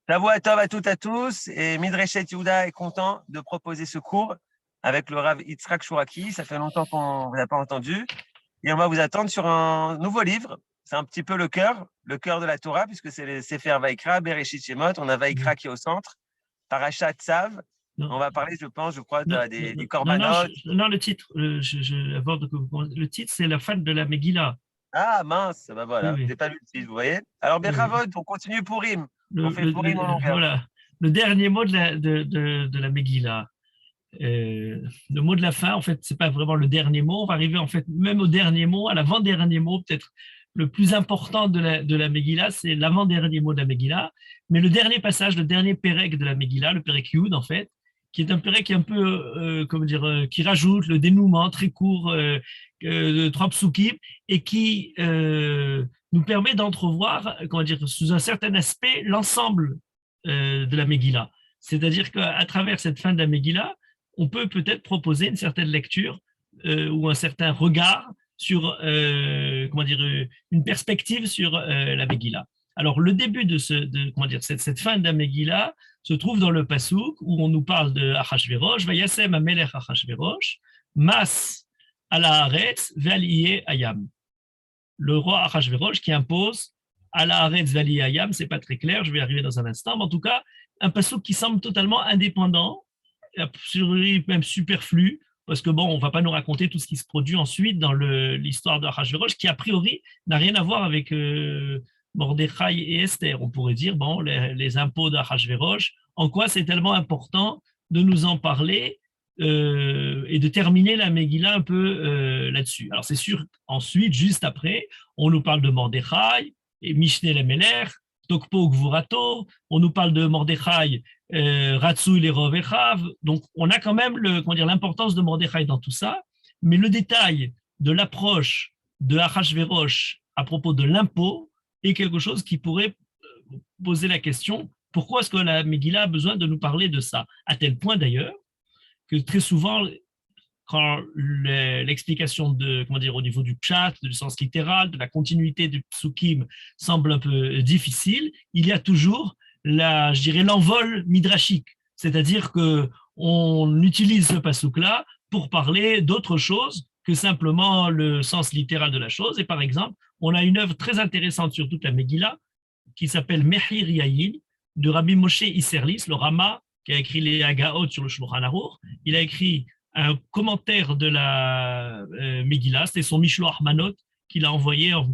Shavua Tov à toutes et à tous. Et Midreshet Yehuda est content de proposer ce cours avec le Rav Yitzhak Chouraki. Ça fait longtemps qu'on ne vous a pas entendu. Et on va vous attendre sur un nouveau livre. C'est un petit peu le cœur de la Torah, puisque c'est le Sefer Vaikra, Bereshit Shemot. On a Vaikra qui est au centre, Parashat Tzav. On Non, va parler, je crois, non, du non, non, Korbanot. non, le titre, avant le titre, c'est la fin de la Megillah. Ah, mince, ben Oui, voilà, je oui, n'ai pas lu le titre, vous voyez. Alors, oui. Bechavod, on continue Purim. On fait Purim en longueur. Voilà, le dernier mot de la Megillah. Le mot de la fin, en fait, c'est pas vraiment le dernier mot. On va arriver, en fait, même au dernier mot, à l'avant-dernier mot, peut-être le plus important de la Megillah, c'est l'avant-dernier mot de la Megillah. Mais le dernier passage, le dernier Pérec de la Megillah, le Pérec Yud, en fait, qui est un Pérec un peu, comment dire, qui rajoute le dénouement très court de trois psukim et qui nous permet d'entrevoir, comment dire, sous un certain aspect, l'ensemble de la Megillah. C'est-à-dire qu'à travers cette fin de la Megillah, on peut peut-être proposer une certaine lecture ou un certain regard sur, comment dire, une perspective sur la Megillah. Alors, le début comment dire, cette fin de la Megillah se trouve dans le Passouk où on nous parle de Achashverosh, Vayasem Amelech Achashverosh, Mas ala Haaretz ve'aliyeh Hayam. Le roi Achashverosh qui impose à la Haaretz ve'aliyeh Hayam, c'est pas très clair, je vais y arriver dans un instant, mais en tout cas, un Passouk qui semble totalement indépendant, même superflu, parce que bon, on ne va pas nous raconter tout ce qui se produit ensuite dans l'histoire de Achashverosh, qui a priori n'a rien à voir avec Mordechai et Esther. On pourrait dire, bon, les impôts d'Achashverosh, en quoi c'est tellement important de nous en parler et de terminer la Megillah un peu là-dessus. Alors c'est sûr, ensuite, juste après, on nous parle de Mordechai et Mishneh Lemelech, Tokpo Gvurato, on nous parle de Mordechai, Ratsou les Rovechav. Donc, on a quand même l'importance de Mordechai dans tout ça, mais le détail de l'approche de Achashverosh à propos de l'impôt est quelque chose qui pourrait poser la question pourquoi est-ce que la Megillah a besoin de nous parler de ça, à tel point d'ailleurs que très souvent, quand l'explication au niveau du pshat, du sens littéral, de la continuité du psukim semble un peu difficile, il y a toujours je dirais, l'envol midrashique. C'est-à-dire qu'on utilise ce pasouk-là pour parler d'autre chose que simplement le sens littéral de la chose. Et par exemple, on a une œuvre très intéressante sur toute la Megillah qui s'appelle Mehir Yayin de Rabbi Moshe Isserlis, le Rama, qui a écrit les Hagaot sur le Shulchan Aruch. Il a écrit un commentaire de la Megillah, c'était son Mishloach Manot qu'il a envoyé en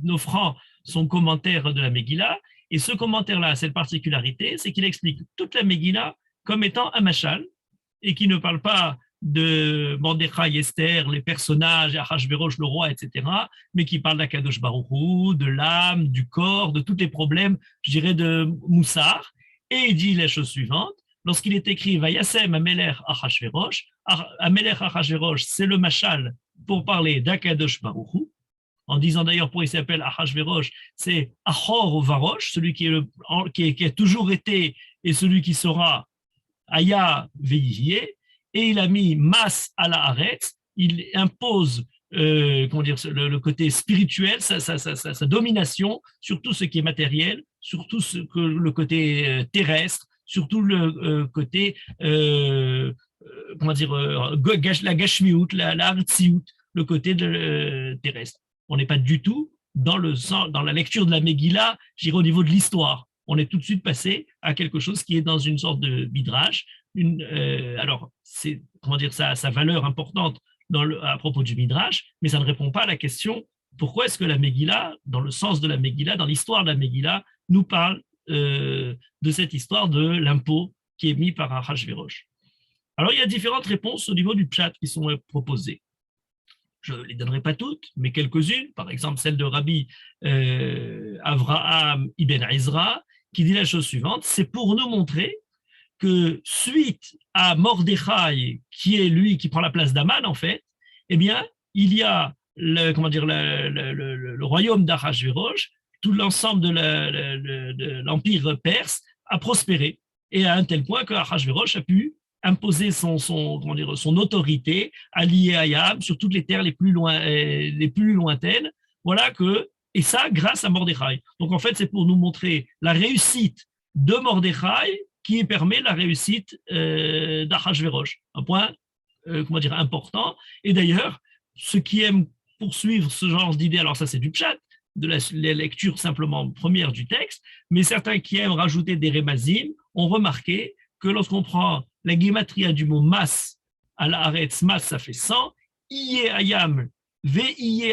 offrant son commentaire de la Megillah. Et ce commentaire-là, cette particularité, c'est qu'il explique toute la Megillah comme étant un machal et qui ne parle pas de Mordechai, Esther, les personnages, Achashverosh, le roi, etc., mais qui parle d'Akadosh Baruch Hu, de l'âme, du corps, de tous les problèmes, je dirais, de Moussar. Et il dit la chose suivante, lorsqu'il est écrit Vayasem Amelech Achashverosh, Amelech Achashverosh, c'est le machal pour parler d'Akadosh Baruch Hu, en disant d'ailleurs pourquoi il s'appelle Achashverosh, c'est Achor Varosh, celui qui a toujours été et celui qui sera Aya Veihye, et il a mis Mas à la Haaretz, il impose le côté spirituel, sa domination sur tout ce qui est matériel, sur tout le côté terrestre, sur tout le côté la gashmiut, la artsiout, le côté terrestre. On n'est pas du tout dans la lecture de la Megillah, j'irai au niveau de l'histoire. On est tout de suite passé à quelque chose qui est dans une sorte de midrash. Alors, c'est sa valeur importante à propos du midrash, mais ça ne répond pas à la question pourquoi est-ce que la Megillah, dans le sens de la Megillah, dans l'histoire de la Megillah, nous parle de cette histoire de l'impôt qui est mis par Achashverosh. Alors, il y a différentes réponses au niveau du pshat qui sont proposées. Je ne les donnerai pas toutes, mais quelques-unes, par exemple celle de Rabbi Avraham Ibn Ezra, qui dit la chose suivante, c'est pour nous montrer que suite à Mordechai, qui est lui qui prend la place d'Aman en fait, eh bien, il y a le royaume d'Achashverosh, tout l'ensemble de l'empire perse a prospéré, et à un tel point que Achashverosh a pu imposer son autorité à l'Iyayam sur toutes les terres les plus lointaines. Voilà et ça grâce à Mordechai. Donc en fait, c'est pour nous montrer la réussite de Mordechai qui permet la réussite d'Achashverosh. Un point, important. Et d'ailleurs, ceux qui aiment poursuivre ce genre d'idée, alors ça c'est du pshat, de la lecture simplement première du texte, mais certains qui aiment rajouter des rémazim ont remarqué que lorsqu'on prend la guématria du mot mas, à la haaretz, mas ça fait 100, iye ayam, ve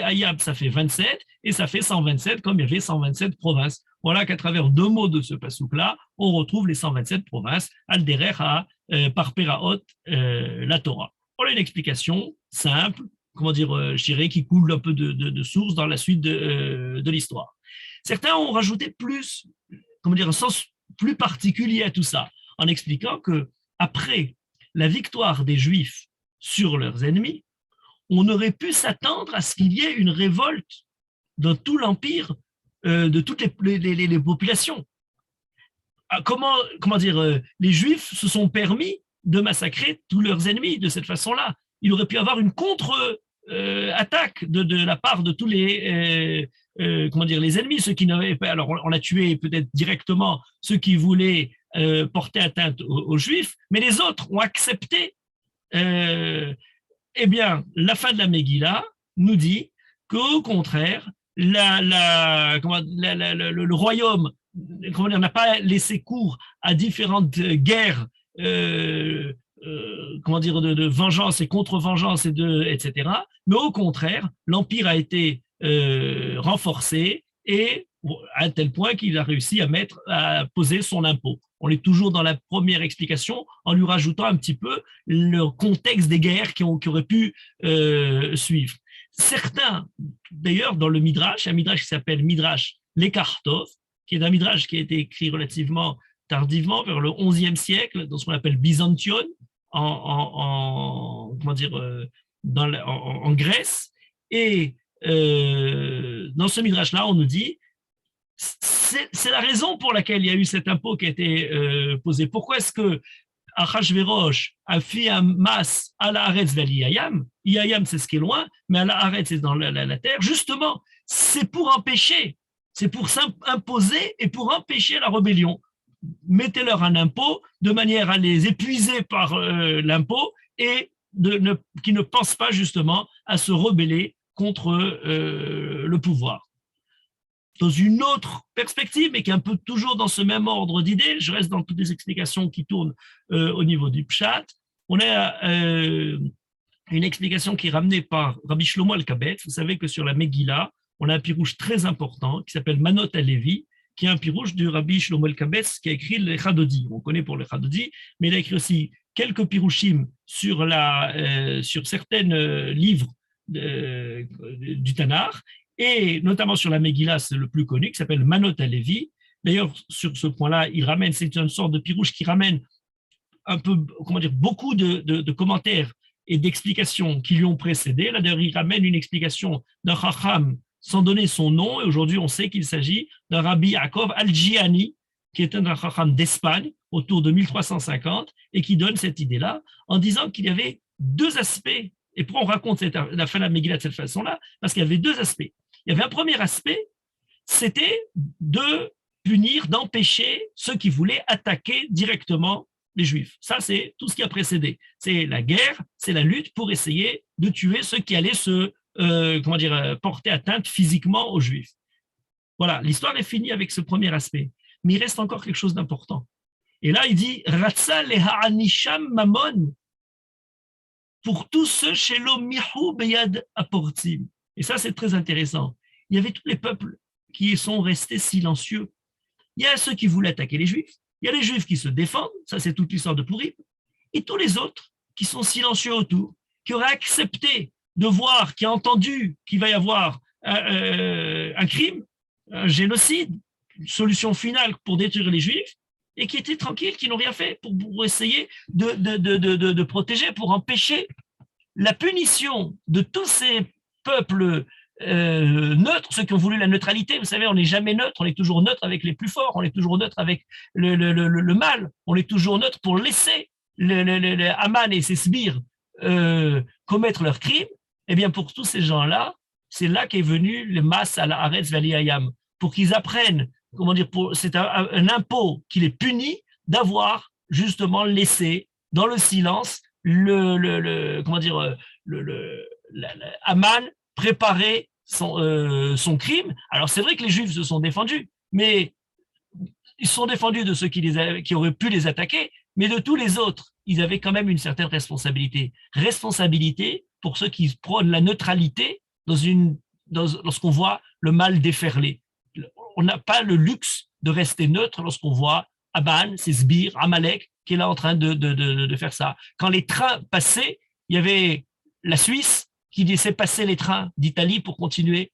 ayam ça fait 27, et ça fait 127 comme il y avait 127 provinces. Voilà qu'à travers deux mots de ce pasouk-là, on retrouve les 127 provinces, al derech ha par peraot la Torah. Voilà une explication simple, je dirais, qui coule un peu de source dans la suite de l'histoire. Certains ont rajouté plus, un sens plus particulier à tout ça, en expliquant que après la victoire des Juifs sur leurs ennemis, on aurait pu s'attendre à ce qu'il y ait une révolte dans tout l'empire de toutes les populations. Les Juifs se sont permis de massacrer tous leurs ennemis de cette façon-là. Il aurait pu y avoir une contre-attaque de la part de tous les ennemis, ceux qui n'avaient pas. Alors, on a tué peut-être directement ceux qui voulaient porter atteinte aux Juifs, mais les autres ont accepté. La fin de la Megillah nous dit qu'au contraire, le royaume n'a pas laissé cours à différentes guerres de vengeance et contre-vengeance, etc. Mais au contraire, l'Empire a été renforcé et à tel point qu'il a réussi à poser son impôt. On est toujours dans la première explication en lui rajoutant un petit peu le contexte des guerres qui auraient pu suivre. Certains, d'ailleurs, dans le Midrash, un Midrash qui s'appelle Midrash Lekartov, qui est un Midrash qui a été écrit relativement tardivement, vers le XIe siècle, dans ce qu'on appelle Byzantion, en Grèce. Et dans ce Midrash-là, on nous dit c'est la raison pour laquelle il y a eu cet impôt qui a été posé. Pourquoi est-ce que Achashverosh a fait un mas à la Haaretz vers l'Iyayam? Iyayam, c'est ce qui est loin, mais à la Haaretz, c'est dans la terre. Justement, c'est pour empêcher, c'est pour s'imposer et pour empêcher la rébellion. Mettez-leur un impôt de manière à les épuiser par l'impôt et qui ne pensent pas justement à se rebeller contre le pouvoir. Dans une autre perspective, mais qui est un peu toujours dans ce même ordre d'idées, je reste dans toutes les explications qui tournent au niveau du Pshat, on a une explication qui est ramenée par Rabbi Shlomo Alkabetz. Vous savez que sur la Megillah, on a un pirouche très important qui s'appelle Manot Alevi, qui est un pirouche du Rabbi Shlomo Alkabetz qui a écrit le Chadodi. On connaît pour le Chadodi, mais il a écrit aussi quelques pirouchim sur certains livres du Tanakh, et notamment sur la Megillah, c'est le plus connu, qui s'appelle Manot Alevi. D'ailleurs, sur ce point-là, c'est une sorte de pirouche qui ramène un peu, beaucoup de commentaires et d'explications qui lui ont précédé. Là, d'ailleurs, il ramène une explication d'un Chacham sans donner son nom, et aujourd'hui, on sait qu'il s'agit d'un Rabbi Yaakov Al-Jihani, qui est un Chacham d'Espagne, autour de 1350, et qui donne cette idée-là, en disant qu'il y avait deux aspects. Et pourquoi on raconte la fin de la Megillah de cette façon-là? Parce qu'il y avait deux aspects. Il y avait un premier aspect, c'était de punir, d'empêcher ceux qui voulaient attaquer directement les Juifs. Ça, c'est tout ce qui a précédé. C'est la guerre, c'est la lutte pour essayer de tuer ceux qui allaient porter atteinte physiquement aux Juifs. Voilà, l'histoire est finie avec ce premier aspect. Mais il reste encore quelque chose d'important. Et là, il dit « Ratza leha'anisham mamon » pour tous ceux chez l'omihu beyad aportim. Et ça, c'est très intéressant. Il y avait tous les peuples qui sont restés silencieux. Il y a ceux qui voulaient attaquer les Juifs, il y a les Juifs qui se défendent, ça c'est toute l'histoire de Pourim, et tous les autres qui sont silencieux autour, qui auraient accepté de voir, qui ont entendu qu'il va y avoir un crime, un génocide, une solution finale pour détruire les Juifs, et qui étaient tranquilles, qui n'ont rien fait pour essayer de protéger, pour empêcher la punition de tous ces peuples neutres, ceux qui ont voulu la neutralité. Vous savez, on n'est jamais neutre, on est toujours neutre avec les plus forts, on est toujours neutre avec le mal, on est toujours neutre pour laisser Haman et ses sbires commettre leurs crimes. Eh bien, pour tous ces gens-là, c'est là qu'est venu le mas à la Haaretz Vali Hayam, pour qu'ils apprennent comment dire, c'est un impôt qu'il est puni d'avoir justement laissé dans le silence comment dire, Aman préparer son crime. Alors c'est vrai que les Juifs se sont défendus, mais ils se sont défendus de ceux qui auraient pu les attaquer, mais de tous les autres, ils avaient quand même une certaine responsabilité. Responsabilité pour ceux qui prônent la neutralité lorsqu'on voit le mal déferler. On n'a pas le luxe de rester neutre lorsqu'on voit Aman, ses sbires, Amalek, qui est là en train de faire ça. Quand les trains passaient, il y avait la Suisse qui laissait passer les trains d'Italie pour continuer.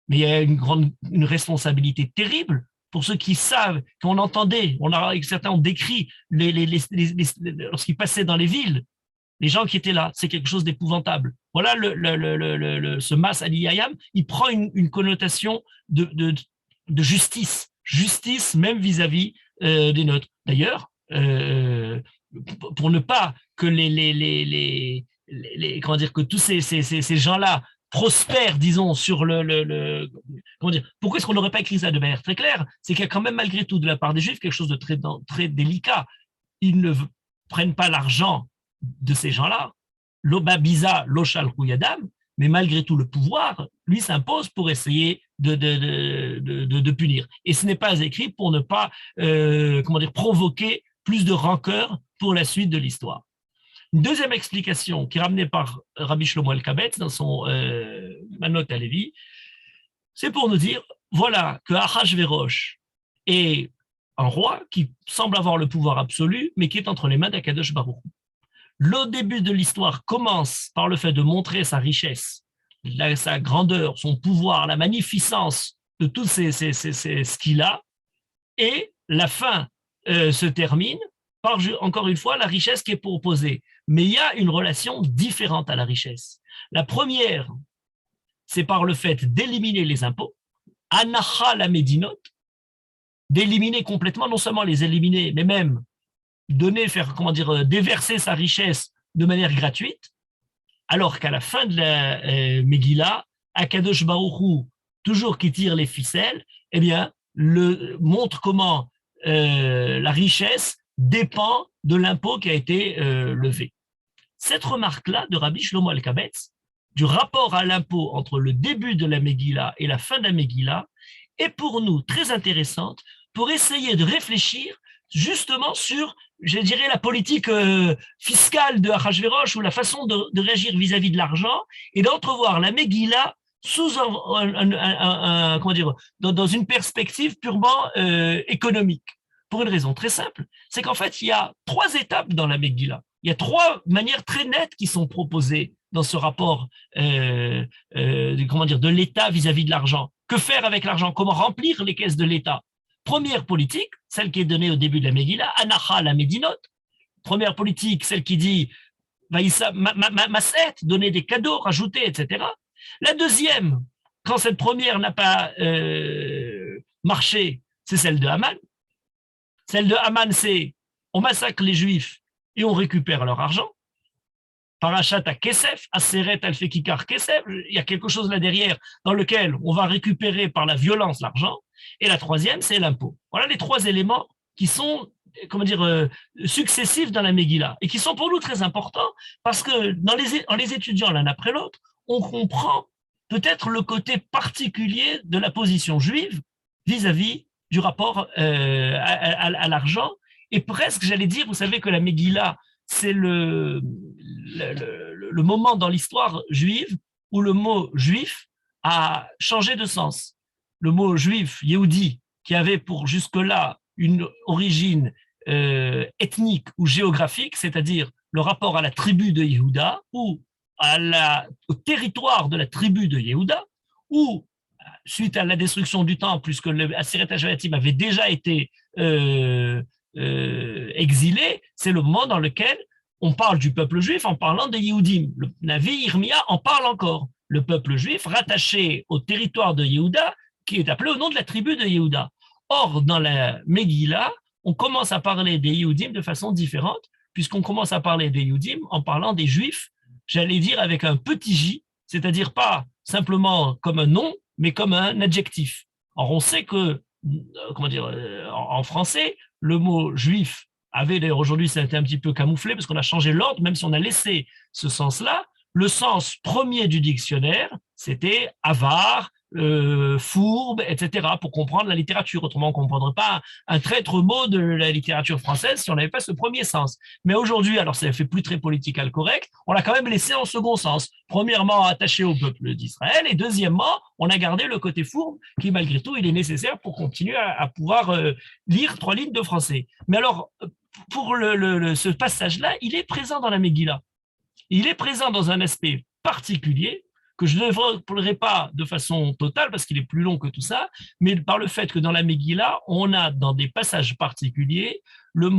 Mais il y a une responsabilité terrible pour ceux qui savent, qu'on entendait, certains ont décrit lorsqu'ils passaient dans les villes, les gens qui étaient là, c'est quelque chose d'épouvantable. Voilà ce Mas Aliyayam, il prend une connotation de justice même vis-à-vis des nôtres. D'ailleurs, pour ne pas que comment dire, que tous ces gens-là prospèrent, disons, sur comment dire, pourquoi est-ce qu'on n'aurait pas écrit ça de manière très claire? C'est qu'il y a quand même, malgré tout, de la part des Juifs, quelque chose de très délicat. Ils ne prennent pas l'argent de ces gens-là, l'obabiza, l'oshal rouyadam, mais malgré tout, le pouvoir, lui, s'impose pour essayer de punir. Et ce n'est pas écrit pour ne pas, comment dire, provoquer plus de rancœur pour la suite de l'histoire. Une deuxième explication qui est ramenée par Rabbi Shlomo Alkabetz dans son Manot Halevi, c'est pour nous dire, voilà, que Achashverosh est un roi qui semble avoir le pouvoir absolu, mais qui est entre les mains d'Akadosh Baruch Hu. Le début de l'histoire commence par le fait de montrer sa richesse, sa grandeur, son pouvoir, la magnificence de tout ce qu'il a, et la fin se termine par, encore une fois, la richesse qui est proposée. Mais il y a une relation différente à la richesse. La première, c'est par le fait d'éliminer les impôts, anacha la médinote, d'éliminer complètement, non seulement les éliminer, mais même déverser sa richesse de manière gratuite, alors qu'à la fin de la Megillah, Akadosh Baruch Hu, toujours qui tire les ficelles, eh bien, montre comment la richesse dépend de l'impôt qui a été levé. Cette remarque-là de Rabbi Shlomo Alkabetz, du rapport à l'impôt entre le début de la Megillah et la fin de la Megillah, est pour nous très intéressante pour essayer de réfléchir justement sur, je dirais, la politique fiscale de Achashverosh ou la façon de réagir vis-à-vis de l'argent et d'entrevoir la Megillah sous comment dire, dans une perspective purement économique. Pour une raison très simple, c'est qu'en fait, il y a 3 étapes dans la Megillah. Il y a 3 manières très nettes qui sont proposées dans ce rapport comment dire, de l'État vis-à-vis de l'argent. Que faire avec l'argent? Comment remplir les caisses de l'État? Première politique, celle qui est donnée au début de la Megillah, Anacha la Médinote. Première politique, celle qui dit Maset, donner des cadeaux, rajouter, etc. La deuxième, quand cette première n'a pas marché, c'est celle de Haman. Celle de Haman, c'est on massacre les Juifs et on récupère leur argent. Parachat à Kesef, Aseret al-Fekikar Kesef, il y a quelque chose là derrière dans lequel on va récupérer par la violence l'argent. Et la troisième, c'est l'impôt. Voilà les 3 éléments qui sont, comment dire, successifs dans la Megillah et qui sont pour nous très importants parce que en les étudiant l'un après l'autre, on comprend peut-être le côté particulier de la position juive vis-à-vis du rapport à l'argent. Et presque, j'allais dire, vous savez que la Megillah, c'est le moment dans l'histoire juive où le mot juif a changé de sens. Le mot juif, Yehudi, qui avait pour jusque-là une origine ethnique ou géographique, c'est-à-dire le rapport à la tribu de Yehuda ou au territoire de la tribu de Yehuda, ou suite à la destruction du temple, puisque le Aseret HaShvatim avait déjà été exilé, c'est le moment dans lequel on parle du peuple juif en parlant des Yehudim. Le Navi Irmia en parle encore. Le peuple juif rattaché au territoire de Yehuda, qui est appelé au nom de la tribu de Yehuda. Or, dans la Megillah, on commence à parler des Yehudim de façon différente, puisqu'on commence à parler des Yehudim en parlant des Juifs, j'allais dire avec un petit j, c'est-à-dire pas simplement comme un nom, mais comme un adjectif. Or, on sait que comment dire, en français, le mot juif avait, d'ailleurs aujourd'hui ça a été un petit peu camouflé parce qu'on a changé l'ordre, même si on a laissé ce sens-là, le sens premier du dictionnaire, c'était avare, fourbe, etc., pour comprendre la littérature. Autrement, on ne comprendrait pas un traître mot de la littérature française si on n'avait pas ce premier sens. Mais aujourd'hui, alors ça ne fait plus très political correct, on l'a quand même laissé en second sens. Premièrement, attaché au peuple d'Israël, et deuxièmement, on a gardé le côté fourbe qui, malgré tout, il est nécessaire pour continuer à pouvoir lire 3 lignes de français. Mais alors, pour ce passage-là, il est présent dans la Megillah. Il est présent dans un aspect particulier que je ne développerai pas de façon totale parce qu'il est plus long que tout ça, mais par le fait que dans la Megillah, on a dans des passages particuliers le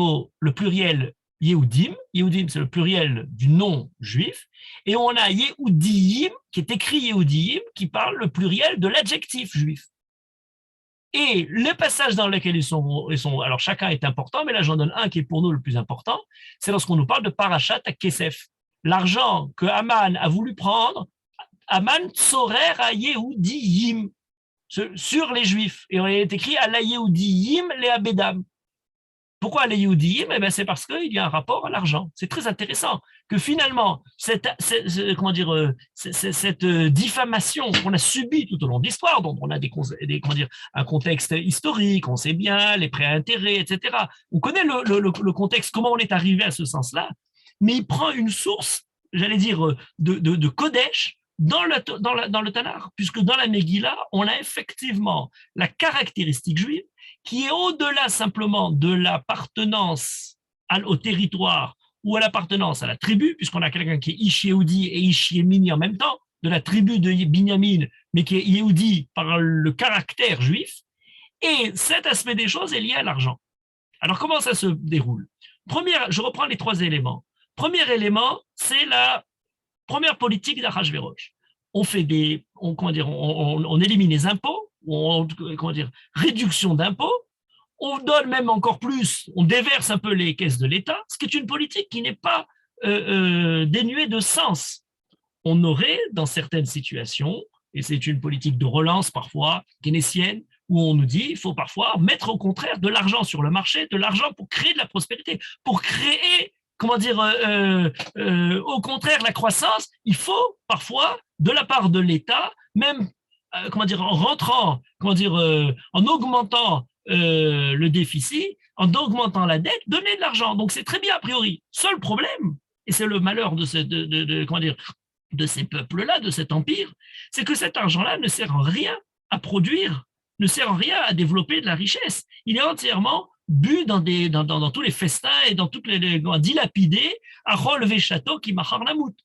pluriel Yehudim. Yehudim, c'est le pluriel du nom juif. Et on a Yehudiim, qui est écrit Yehudiim, qui parle le pluriel de l'adjectif juif. Et les passages dans lesquels ils sont, alors chacun est important, mais là j'en donne un qui est pour nous le plus important, c'est lorsqu'on nous parle de Parashat Kesef. L'argent que Haman a voulu prendre, Haman tsorer à Yehudiim, sur les Juifs. Et on est écrit à la Yehudiim les Abedam. Pourquoi les Yehudiim? Eh bien, c'est parce qu'il y a un rapport à l'argent. C'est très intéressant que finalement, cette diffamation qu'on a subie tout au long de l'histoire, dont on a un contexte historique, on sait bien, les prêts à intérêt, etc. On connaît le contexte, comment on est arrivé à ce sens-là, mais il prend une source, j'allais dire, de Kodesh dans le Tanakh, puisque dans la Megillah, on a effectivement la caractéristique juive qui est au-delà simplement de l'appartenance au territoire ou à l'appartenance à la tribu, puisqu'on a quelqu'un qui est Ish Yehudi et Ish Yemini en même temps, de la tribu de Binyamin, mais qui est Yehudi par le caractère juif. Et cet aspect des choses est lié à l'argent. Alors, comment ça se déroule? Je reprends les 3 éléments. Premier élément, c'est la première politique d'Achashverosh. On élimine les impôts, réduction d'impôts, on donne même encore plus, on déverse un peu les caisses de l'État, ce qui est une politique qui n'est pas dénuée de sens. On aurait, dans certaines situations, et c'est une politique de relance parfois keynésienne, où on nous dit qu'il faut parfois mettre au contraire de l'argent sur le marché, de l'argent pour créer de la prospérité, pour créer, au contraire, la croissance. Il faut parfois, de la part de l'État, même en rentrant, en augmentant le déficit, en augmentant la dette, donner de l'argent. Donc c'est très bien a priori. Seul problème, et c'est le malheur de ces peuples-là, de cet empire, c'est que cet argent-là ne sert en rien à produire, ne sert en rien à développer de la richesse. Il est entièrement bu dans tous les festins et dans toutes les dilapidés à relever château qui maharnamout.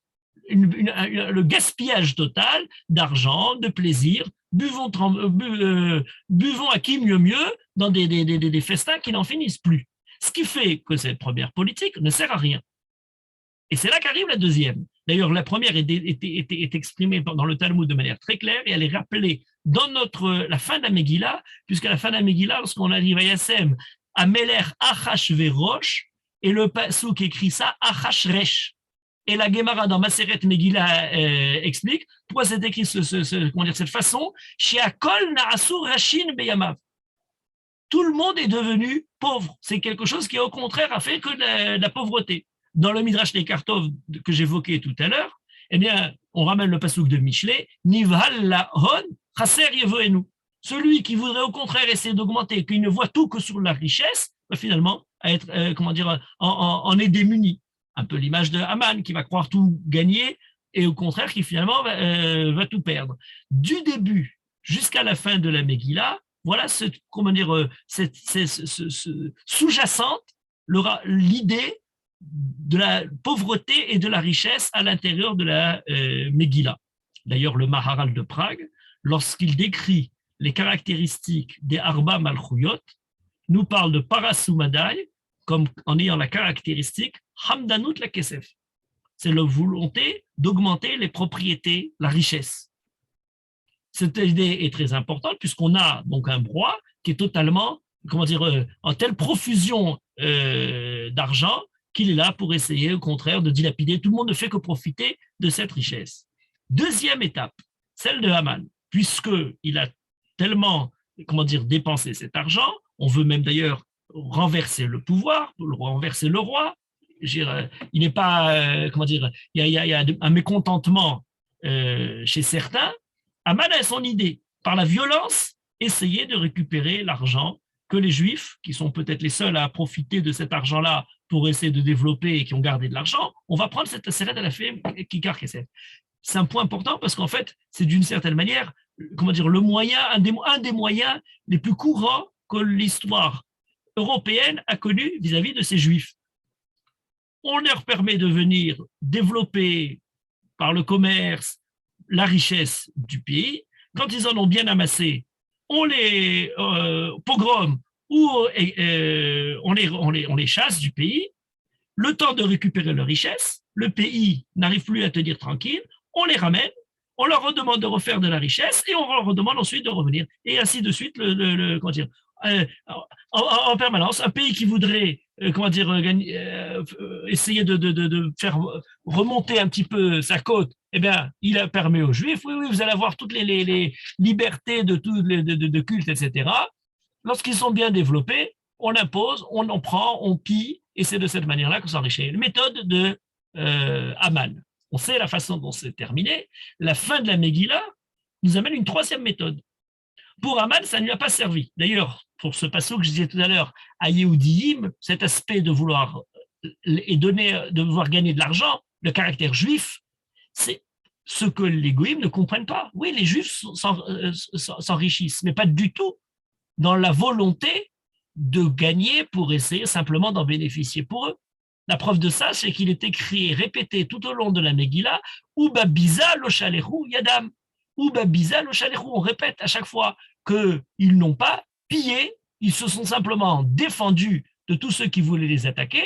Le gaspillage total d'argent, de plaisir, buvons à qui mieux dans des festins qui n'en finissent plus. Ce qui fait que cette première politique ne sert à rien. Et c'est là qu'arrive la deuxième. D'ailleurs, la première est exprimée dans le Talmud de manière très claire et elle est rappelée dans la fin de la Megillah, puisqu'à la fin de la Megillah, lorsqu'on arrive à Yassem, à Meler Achashverosh, et le pasuk écrit ça, Achashresh. Et la Gemara dans Maseret Megillah explique pourquoi c'est écrit cette façon, Sheakol Naasur Rashin Beyamav. Tout le monde est devenu pauvre. C'est quelque chose qui, au contraire, a fait que de la pauvreté. Dans le Midrash Lekartov que j'évoquais tout à l'heure, eh bien, on ramène le pasuk de Michelet, Nivhal la hon, chaser yevoenu. Celui qui voudrait au contraire essayer d'augmenter, qui ne voit tout que sur la richesse, va finalement être, en est démuni. Un peu l'image de Haman qui va croire tout gagner et au contraire qui finalement va tout perdre. Du début jusqu'à la fin de la Megillah, voilà sous-jacente l'idée de la pauvreté et de la richesse à l'intérieur de la Megillah. D'ailleurs, le Maharal de Prague, lorsqu'il décrit les caractéristiques des Arba Malchuyot, nous parle de Parasumadai comme en ayant la caractéristique Hamdanut la Kesef. C'est la volonté d'augmenter les propriétés, la richesse. Cette idée est très importante puisqu'on a donc un roi qui est totalement, en telle profusion d'argent qu'il est là pour essayer au contraire de dilapider. Tout le monde ne fait que profiter de cette richesse. Deuxième étape, celle de Haman, puisqu'il a tellement comment dire, dépenser cet argent. On veut même d'ailleurs renverser le pouvoir, renverser le roi. Il n'est pas, comment dire, il y a un mécontentement chez certains. Aman a son idée. Par la violence, essayer de récupérer l'argent que les Juifs, qui sont peut-être les seuls à profiter de cet argent-là pour essayer de développer et qui ont gardé de l'argent, on va prendre cette Aseret à la fée Kikar Kesef. C'est un point important parce qu'en fait, c'est d'une certaine manière, comment dire, le moyen, un des moyens les plus courants que l'histoire européenne a connu vis-à-vis de ces Juifs. On leur permet de venir développer par le commerce la richesse du pays. Quand ils en ont bien amassé, on les pogrome ou on les chasse du pays. Le temps de récupérer leur richesse, le pays n'arrive plus à tenir tranquille, on les ramène, on leur redemande de refaire de la richesse et on leur redemande ensuite de revenir. Et ainsi de suite, comment dire, en permanence. Un pays qui voudrait comment dire, essayer de faire remonter un petit peu sa côte, eh bien, il a permis aux Juifs, oui, vous allez avoir toutes les libertés de culte, etc. Lorsqu'ils sont bien développés, on impose, on en prend, on pille, et c'est de cette manière-là qu'on s'enrichit. Une méthode de Aman. On sait la façon dont c'est terminé. La fin de la Megillah nous amène une troisième méthode. Pour Aman, ça ne lui a pas servi. D'ailleurs, pour ce passage que je disais tout à l'heure, à Yehudiim, cet aspect de vouloir de vouloir gagner de l'argent, le caractère juif, c'est ce que les goïms ne comprennent pas. Oui, les juifs s'enrichissent, mais pas du tout dans la volonté de gagner pour essayer simplement d'en bénéficier pour eux. La preuve de ça, c'est qu'il est écrit et répété tout au long de la Megillah, Uba biza lo shalechu yadam. Uba biza lo shalechu. On répète à chaque fois qu'ils n'ont pas pillé, ils se sont simplement défendus de tous ceux qui voulaient les attaquer,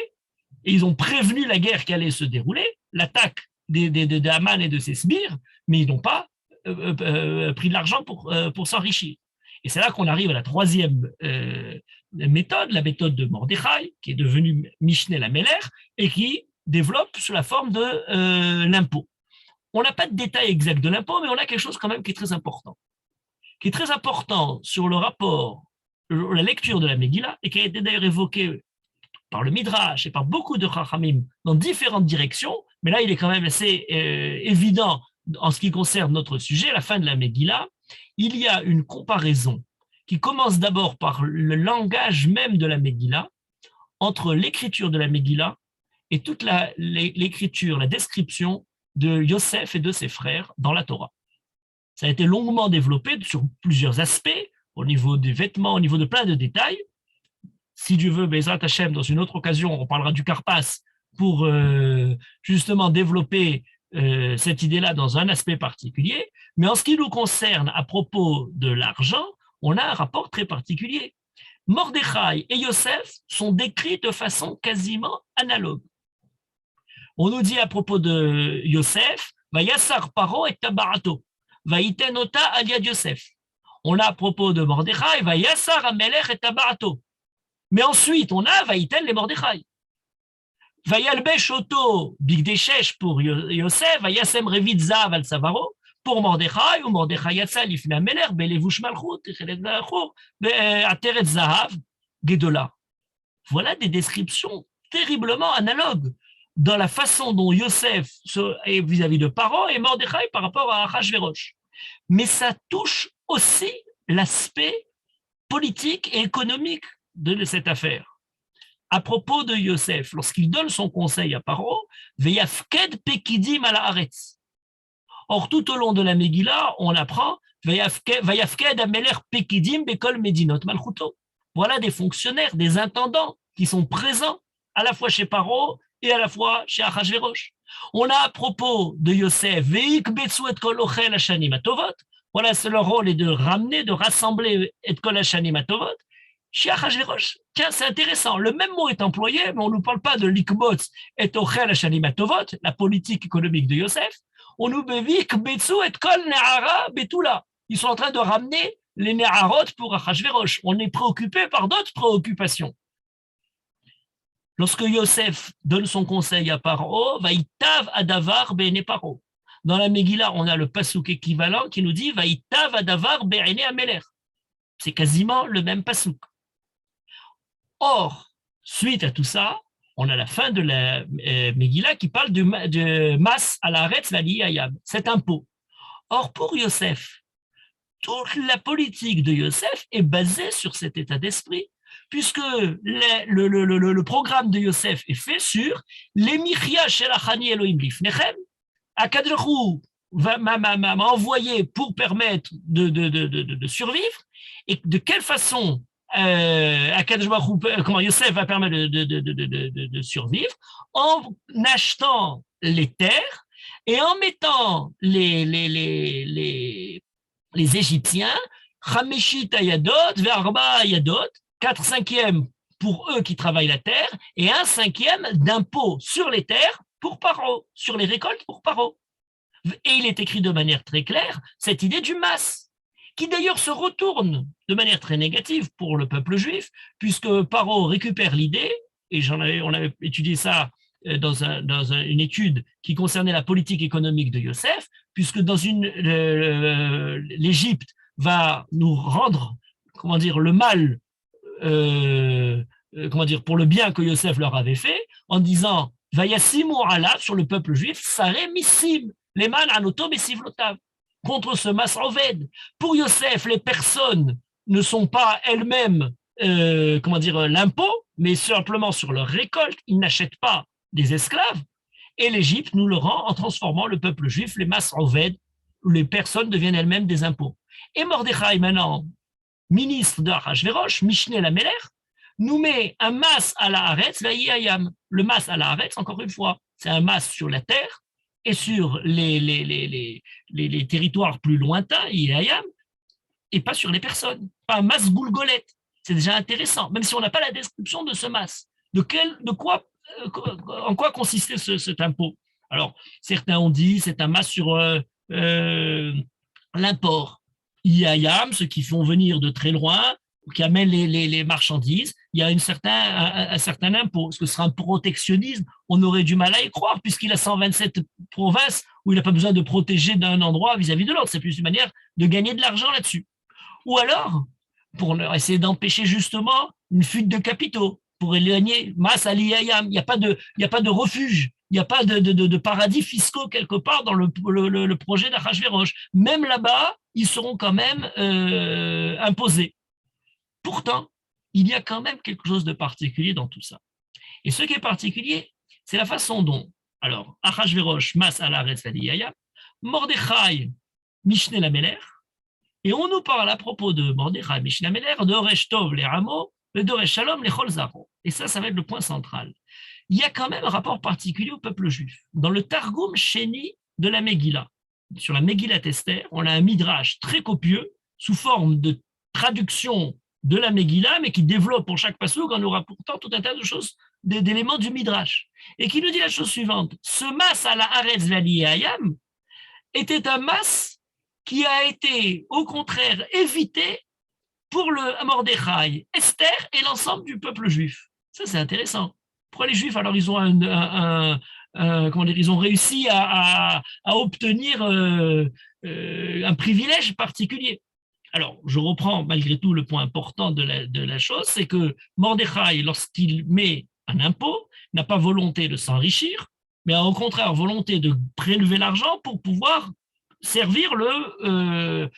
et ils ont prévenu la guerre qui allait se dérouler, l'attaque de Haman et de ses sbires, mais ils n'ont pas pris de l'argent pour s'enrichir. Et c'est là qu'on arrive à la troisième méthode, la méthode de Mordechai, qui est devenue Mishneh Lameler, et qui développe sous la forme de l'impôt. On n'a pas de détails exacts de l'impôt, mais on a quelque chose quand même qui est très important. Qui est très important sur le rapport, la lecture de la Megillah, et qui a été d'ailleurs évoqué par le Midrash et par beaucoup de Chachamim dans différentes directions, mais là il est quand même assez évident en ce qui concerne notre sujet, la fin de la Megillah. Il y a une comparaison qui commence d'abord par le langage même de la Megillah, entre l'écriture de la Megillah et toute l'écriture, la description de Yosef et de ses frères dans la Torah. Ça a été longuement développé sur plusieurs aspects, au niveau des vêtements, au niveau de plein de détails. Si Dieu veut, Bezrat Hashem, dans une autre occasion, on parlera du Karpas pour justement développer cette idée-là dans un aspect particulier. Mais en ce qui nous concerne à propos de l'argent, on a un rapport très particulier. Mordechai et Yosef sont décrits de façon quasiment analogue. On nous dit à propos de Yosef, Vayassar Paro et Tabarato, Vaïten Ota aliad Yosef. On a à propos de Mordechai, Vayassar Amelech et Tabarato. Mais ensuite, on a Vaïten les Mordechai. Vayalbesh Oto Bigdeshesh pour Yosef, Vayasem Revit Zav al Savaro pour Mordechai, ou Mordechai Yatsa Lifna Meler, Belevush Malchut, Ateret Zahav, Gedola. Voilà des descriptions terriblement analogues dans la façon dont Yosef est vis-à-vis de Paro et Mordechai par rapport à Achashverosh. Mais ça touche aussi l'aspect politique et économique de cette affaire. À propos de Yosef, lorsqu'il donne son conseil à Paro, Veyafked Pekidim ala Haaretz. Or, tout au long de la Megillah, on apprend Veyafked Ameler Pekidim Bekol Medinot Malchuto. Voilà des fonctionnaires, des intendants qui sont présents à la fois chez Paro et à la fois chez Achashverosh. On a à propos de Yosef, Veik Betsu et Kol Ochel Hashanim Atovot. Voilà, c'est leur rôle est de ramener, de rassembler et Kol Hashanim Atovot. Chez Achashverosh, tiens, c'est intéressant, le même mot est employé, mais on ne nous parle pas de l'ikbotz et ochel hashanim atovot, la politique économique de Yosef, on nous bevik betsu et kol ne'ara betula. Ils sont en train de ramener les ne'arot pour Achashverosh. On est préoccupé par d'autres préoccupations. Lorsque Yosef donne son conseil à Paro, vaïtav adavar be'ene Paro. Dans la Megillah, on a le pasuk équivalent qui nous dit vaïtav adavar be'ene Ameler. C'est quasiment le même pasouk. Or, suite à tout ça, on a la fin de la Megillah qui parle de mas à la Haaretz v'aliyayam, cet impôt. Or, pour Yosef, toute la politique de Yosef est basée sur cet état d'esprit, puisque le programme de Yosef est fait sur l'Emichia Shelachani Elohim Lifnechem. Akadosh m'a envoyé pour permettre de survivre, et de quelle façon comment Yosef va permettre de survivre en achetant les terres et en mettant les Égyptiens, Chameshit Ayadot, Verba Ayadot, 4/5 pour eux qui travaillent la terre, et 1/5 d'impôts sur les terres pour Paro, sur les récoltes pour Paro. Et il est écrit de manière très claire cette idée du mas, qui d'ailleurs se retourne de manière très négative pour le peuple juif, puisque Paro récupère l'idée, et on avait étudié ça dans une étude qui concernait la politique économique de Yosef, puisque l'Égypte va nous rendre, comment dire, le mal, comment dire, pour le bien que Yosef leur avait fait, en disant Vayassimu ala sur le peuple juif, Sareh missim, leman anoto besivlotav, contre ce mas oved. Pour Yosef, les personnes ne sont pas elles-mêmes, comment dire, l'impôt, mais simplement sur leur récolte. Ils n'achètent pas des esclaves. Et l'Égypte nous le rend en transformant le peuple juif, les mas oved, où les personnes deviennent elles-mêmes des impôts. Et Mordechai, maintenant, ministre de Achashverosh, Mishneh Lamelech, nous met un mas à la Haaretz, v'ayiyayam. Le mas à la Haaretz, encore une fois, c'est un mas sur la terre et sur les territoires plus lointains, Yayam, et pas sur les personnes. Pas un mas goulgolette. C'est déjà intéressant, même si on n'a pas la description de ce mas. En quoi consistait cet impôt? Alors, certains ont dit c'est un mas sur l'import. Yayam, ceux qui font venir de très loin, qui amènent les marchandises, il y a un certain impôt. Est-ce que ce sera un protectionnisme? On aurait du mal à y croire, puisqu'il a 127 provinces où il n'a pas besoin de protéger d'un endroit vis-à-vis de l'autre. C'est plus une manière de gagner de l'argent là-dessus. Ou alors, pour essayer d'empêcher justement une fuite de capitaux, pour éloigner Mas Aliyayam. Il n'y a pas de refuge, il n'y a pas de paradis fiscaux quelque part dans le projet d'Achashverosh. Même là-bas, ils seront quand même imposés. Pourtant, il y a quand même quelque chose de particulier dans tout ça. Et ce qui est particulier, c'est la façon dont, alors, Achashverosh, Mas Alaretz Aliyayam, Mordechai, Mishneh Lamelech, et on nous parle à propos de Mordechai, Mishneh Lamelech, de Oresh Tov, les rameaux, et de Oresh Shalom, les Chol Zaro. Et ça va être le point central. Il y a quand même un rapport particulier au peuple juif. Dans le Targum Sheni de la Megillah, sur la Megillat Esther, on a un midrash très copieux, sous forme de traduction de la Megillah, mais qui développe pour chaque passouk en nous rapportant tout un tas de choses, d'éléments du midrash, et qui nous dit la chose suivante. Ce mas à la Haaretz v'aliyayam était un mas qui a été, au contraire, évité pour le Mordechai, Esther et l'ensemble du peuple juif. Ça, c'est intéressant. Pourquoi les Juifs, alors, ils ont comment dire, ils ont réussi à obtenir un privilège particulier. Alors, je reprends malgré tout le point important de la chose, c'est que Mordechai, lorsqu'il met un impôt, n'a pas volonté de s'enrichir, mais a au contraire volonté de prélever l'argent pour pouvoir servir le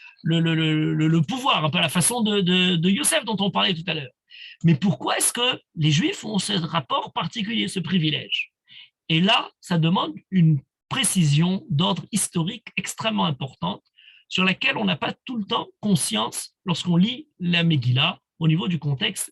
pouvoir, un peu à la façon de Yosef dont on parlait tout à l'heure. Mais pourquoi est-ce que les Juifs ont ce rapport particulier, ce privilège? Et là, ça demande une précision d'ordre historique extrêmement importante sur laquelle on n'a pas tout le temps conscience lorsqu'on lit la Megillah au niveau du contexte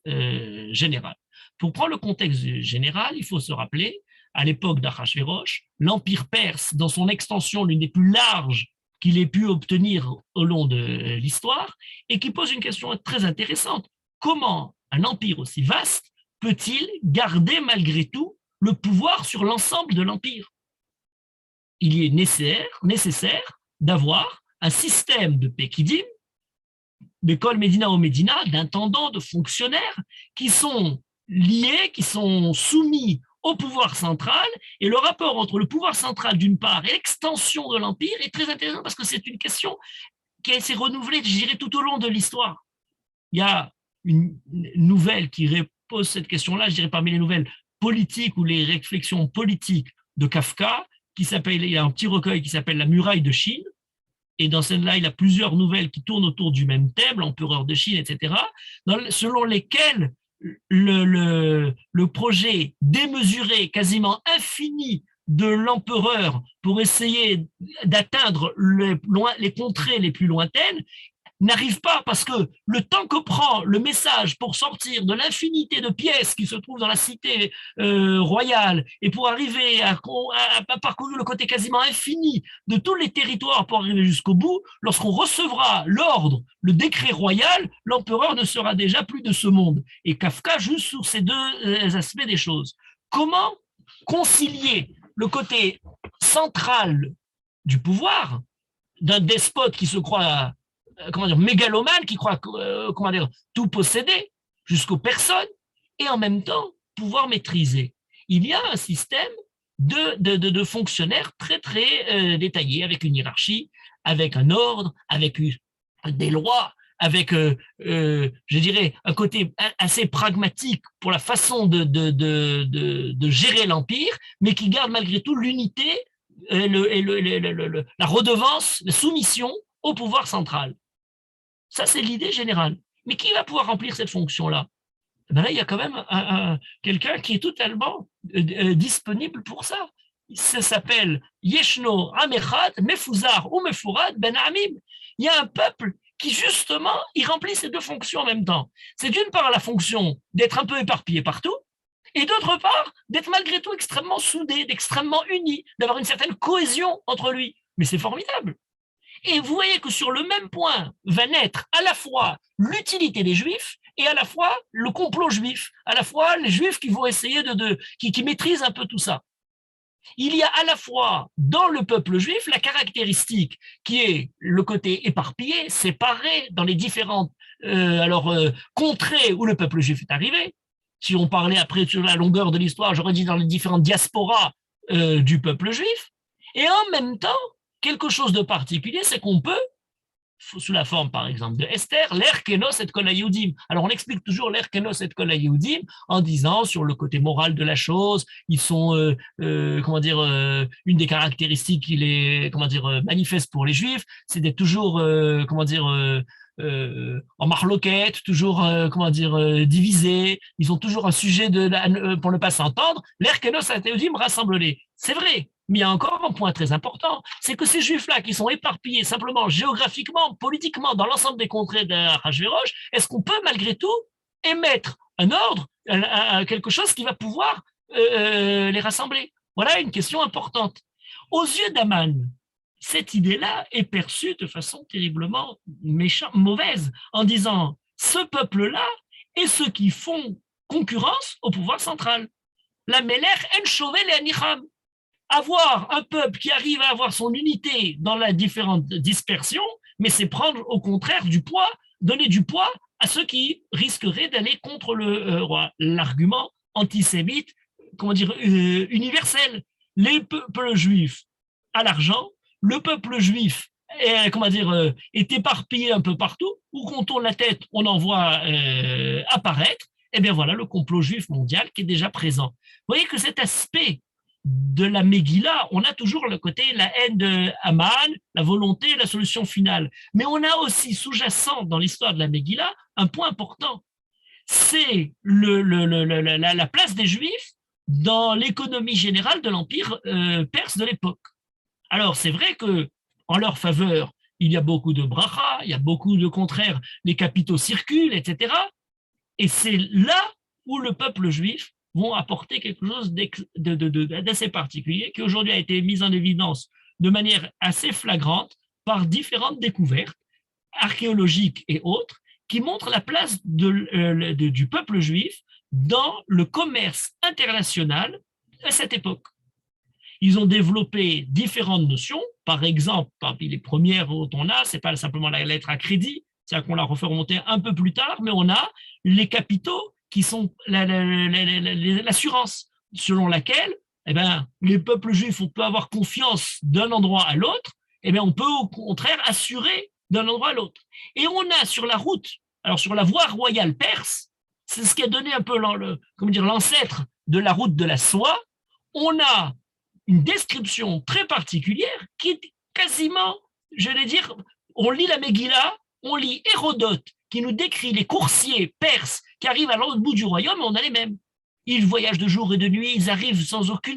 général. Pour prendre le contexte général, il faut se rappeler, à l'époque d'Achashverosh, l'Empire perse, dans son extension l'une des plus larges qu'il ait pu obtenir au long de l'histoire, et qui pose une question très intéressante. Comment un empire aussi vaste peut-il garder malgré tout le pouvoir sur l'ensemble de l'empire? Il est nécessaire d'avoir un système de Pekidim, d'école Médina au Médina, d'intendants, de fonctionnaires qui sont liés, qui sont soumis au pouvoir central, et le rapport entre le pouvoir central d'une part et l'extension de l'empire est très intéressant parce que c'est une question qui s'est renouvelée, je dirais, tout au long de l'histoire. il y a une nouvelle qui pose cette question-là, je dirais parmi les nouvelles politiques ou les réflexions politiques de Kafka, il y a un petit recueil qui s'appelle La muraille de Chine, et dans celle-là, il y a plusieurs nouvelles qui tournent autour du même thème, l'empereur de Chine, etc., selon lesquelles le projet démesuré, quasiment infini de l'empereur pour essayer d'atteindre les contrées les plus lointaines n'arrive pas parce que le temps que prend le message pour sortir de l'infinité de pièces qui se trouvent dans la cité royale et pour arriver à parcourir le côté quasiment infini de tous les territoires pour arriver jusqu'au bout, lorsqu'on recevra l'ordre, le décret royal, l'empereur ne sera déjà plus de ce monde. Et Kafka joue sur ces deux aspects des choses. Comment concilier le côté central du pouvoir d'un despote qui se croit mégalomane, qui croit tout posséder jusqu'aux personnes, et en même temps pouvoir maîtriser. Il y a un système de fonctionnaires très très détaillé, avec une hiérarchie, avec un ordre, avec des lois, avec, je dirais, un côté assez pragmatique pour la façon de gérer l'empire, mais qui garde malgré tout l'unité, la redevance, la soumission au pouvoir central. Ça, c'est l'idée générale. Mais qui va pouvoir remplir cette fonction-là? Ben là, il y a quand même quelqu'un qui est totalement disponible pour ça. Ça s'appelle Yeshno Amechad Mefuzar ou Mefurad Ben Amim. Il y a un peuple qui, justement, il remplit ces deux fonctions en même temps. C'est d'une part la fonction d'être un peu éparpillé partout, et d'autre part, d'être malgré tout extrêmement soudé, d'extrêmement uni, d'avoir une certaine cohésion entre lui. Mais c'est formidable. Et vous voyez que sur le même point va naître à la fois l'utilité des Juifs et à la fois le complot juif, à la fois les Juifs qui vont essayer qui maîtrisent un peu tout ça. Il y a à la fois dans le peuple juif la caractéristique qui est le côté éparpillé, séparé dans les différentes contrées où le peuple juif est arrivé. Si on parlait après sur la longueur de l'histoire, j'aurais dit dans les différentes diasporas du peuple juif. Et en même temps, quelque chose de particulier, c'est qu'on peut, sous la forme par exemple de Esther, l'er kenos et kol hayudim. Alors on explique toujours l'er kenos et kol hayudim en disant sur le côté moral de la chose, ils sont, une des caractéristiques qui les, manifeste pour les Juifs, c'est d'être toujours, en marloquette, toujours, divisés. Ils ont toujours un sujet pour ne pas s'entendre. L'er kenos et hayudim rassemble-les. C'est vrai. Mais il y a encore un point très important, c'est que ces Juifs-là qui sont éparpillés simplement géographiquement, politiquement, dans l'ensemble des contrées d'Achashvérosh, est-ce qu'on peut malgré tout émettre un ordre, quelque chose qui va pouvoir les rassembler? Voilà une question importante. Aux yeux d'Aman, cette idée-là est perçue de façon terriblement mauvaise, en disant ce peuple-là est ceux qui font concurrence au pouvoir central. La Melech en Shovel et Anicham. Avoir un peuple qui arrive à avoir son unité dans la différente dispersion, mais c'est prendre au contraire du poids, donner du poids à ceux qui risqueraient d'aller contre le roi. L'argument antisémite, universel. Les peuples juifs à l'argent, le peuple juif est éparpillé un peu partout, où qu'on tourne la tête, on en voit apparaître, et bien voilà le complot juif mondial qui est déjà présent. Vous voyez que cet aspect de la Megillah, on a toujours le côté la haine de Haman, la volonté, la solution finale. Mais on a aussi sous-jacent dans l'histoire de la Megillah un point important. C'est la place des Juifs dans l'économie générale de l'empire perse de l'époque. Alors c'est vrai que en leur faveur, il y a beaucoup de bracha, il y a beaucoup de contraires, les capitaux circulent, etc. Et c'est là où le peuple juif vont apporter quelque chose d'assez particulier qui aujourd'hui a été mis en évidence de manière assez flagrante par différentes découvertes archéologiques et autres qui montrent la place du peuple juif dans le commerce international à cette époque. Ils ont développé différentes notions, par exemple, parmi les premières qu'on a, ce n'est pas simplement la lettre à crédit, c'est-à-dire qu'on la refait remonter un peu plus tard, mais on a les capitaux qui sont l'assurance selon laquelle les peuples juifs, on peut avoir confiance d'un endroit à l'autre, on peut au contraire assurer d'un endroit à l'autre. Et on a sur la route Alors, sur la voie royale perse, c'est ce qui a donné un peu l'ancêtre de la route de la soie. On a une description très particulière qui est quasiment, je vais dire, on lit la Megillah, on lit Hérodote qui nous décrit les coursiers perses qui arrivent à l'autre bout du royaume, et on a les mêmes. Ils voyagent de jour et de nuit, ils arrivent sans aucun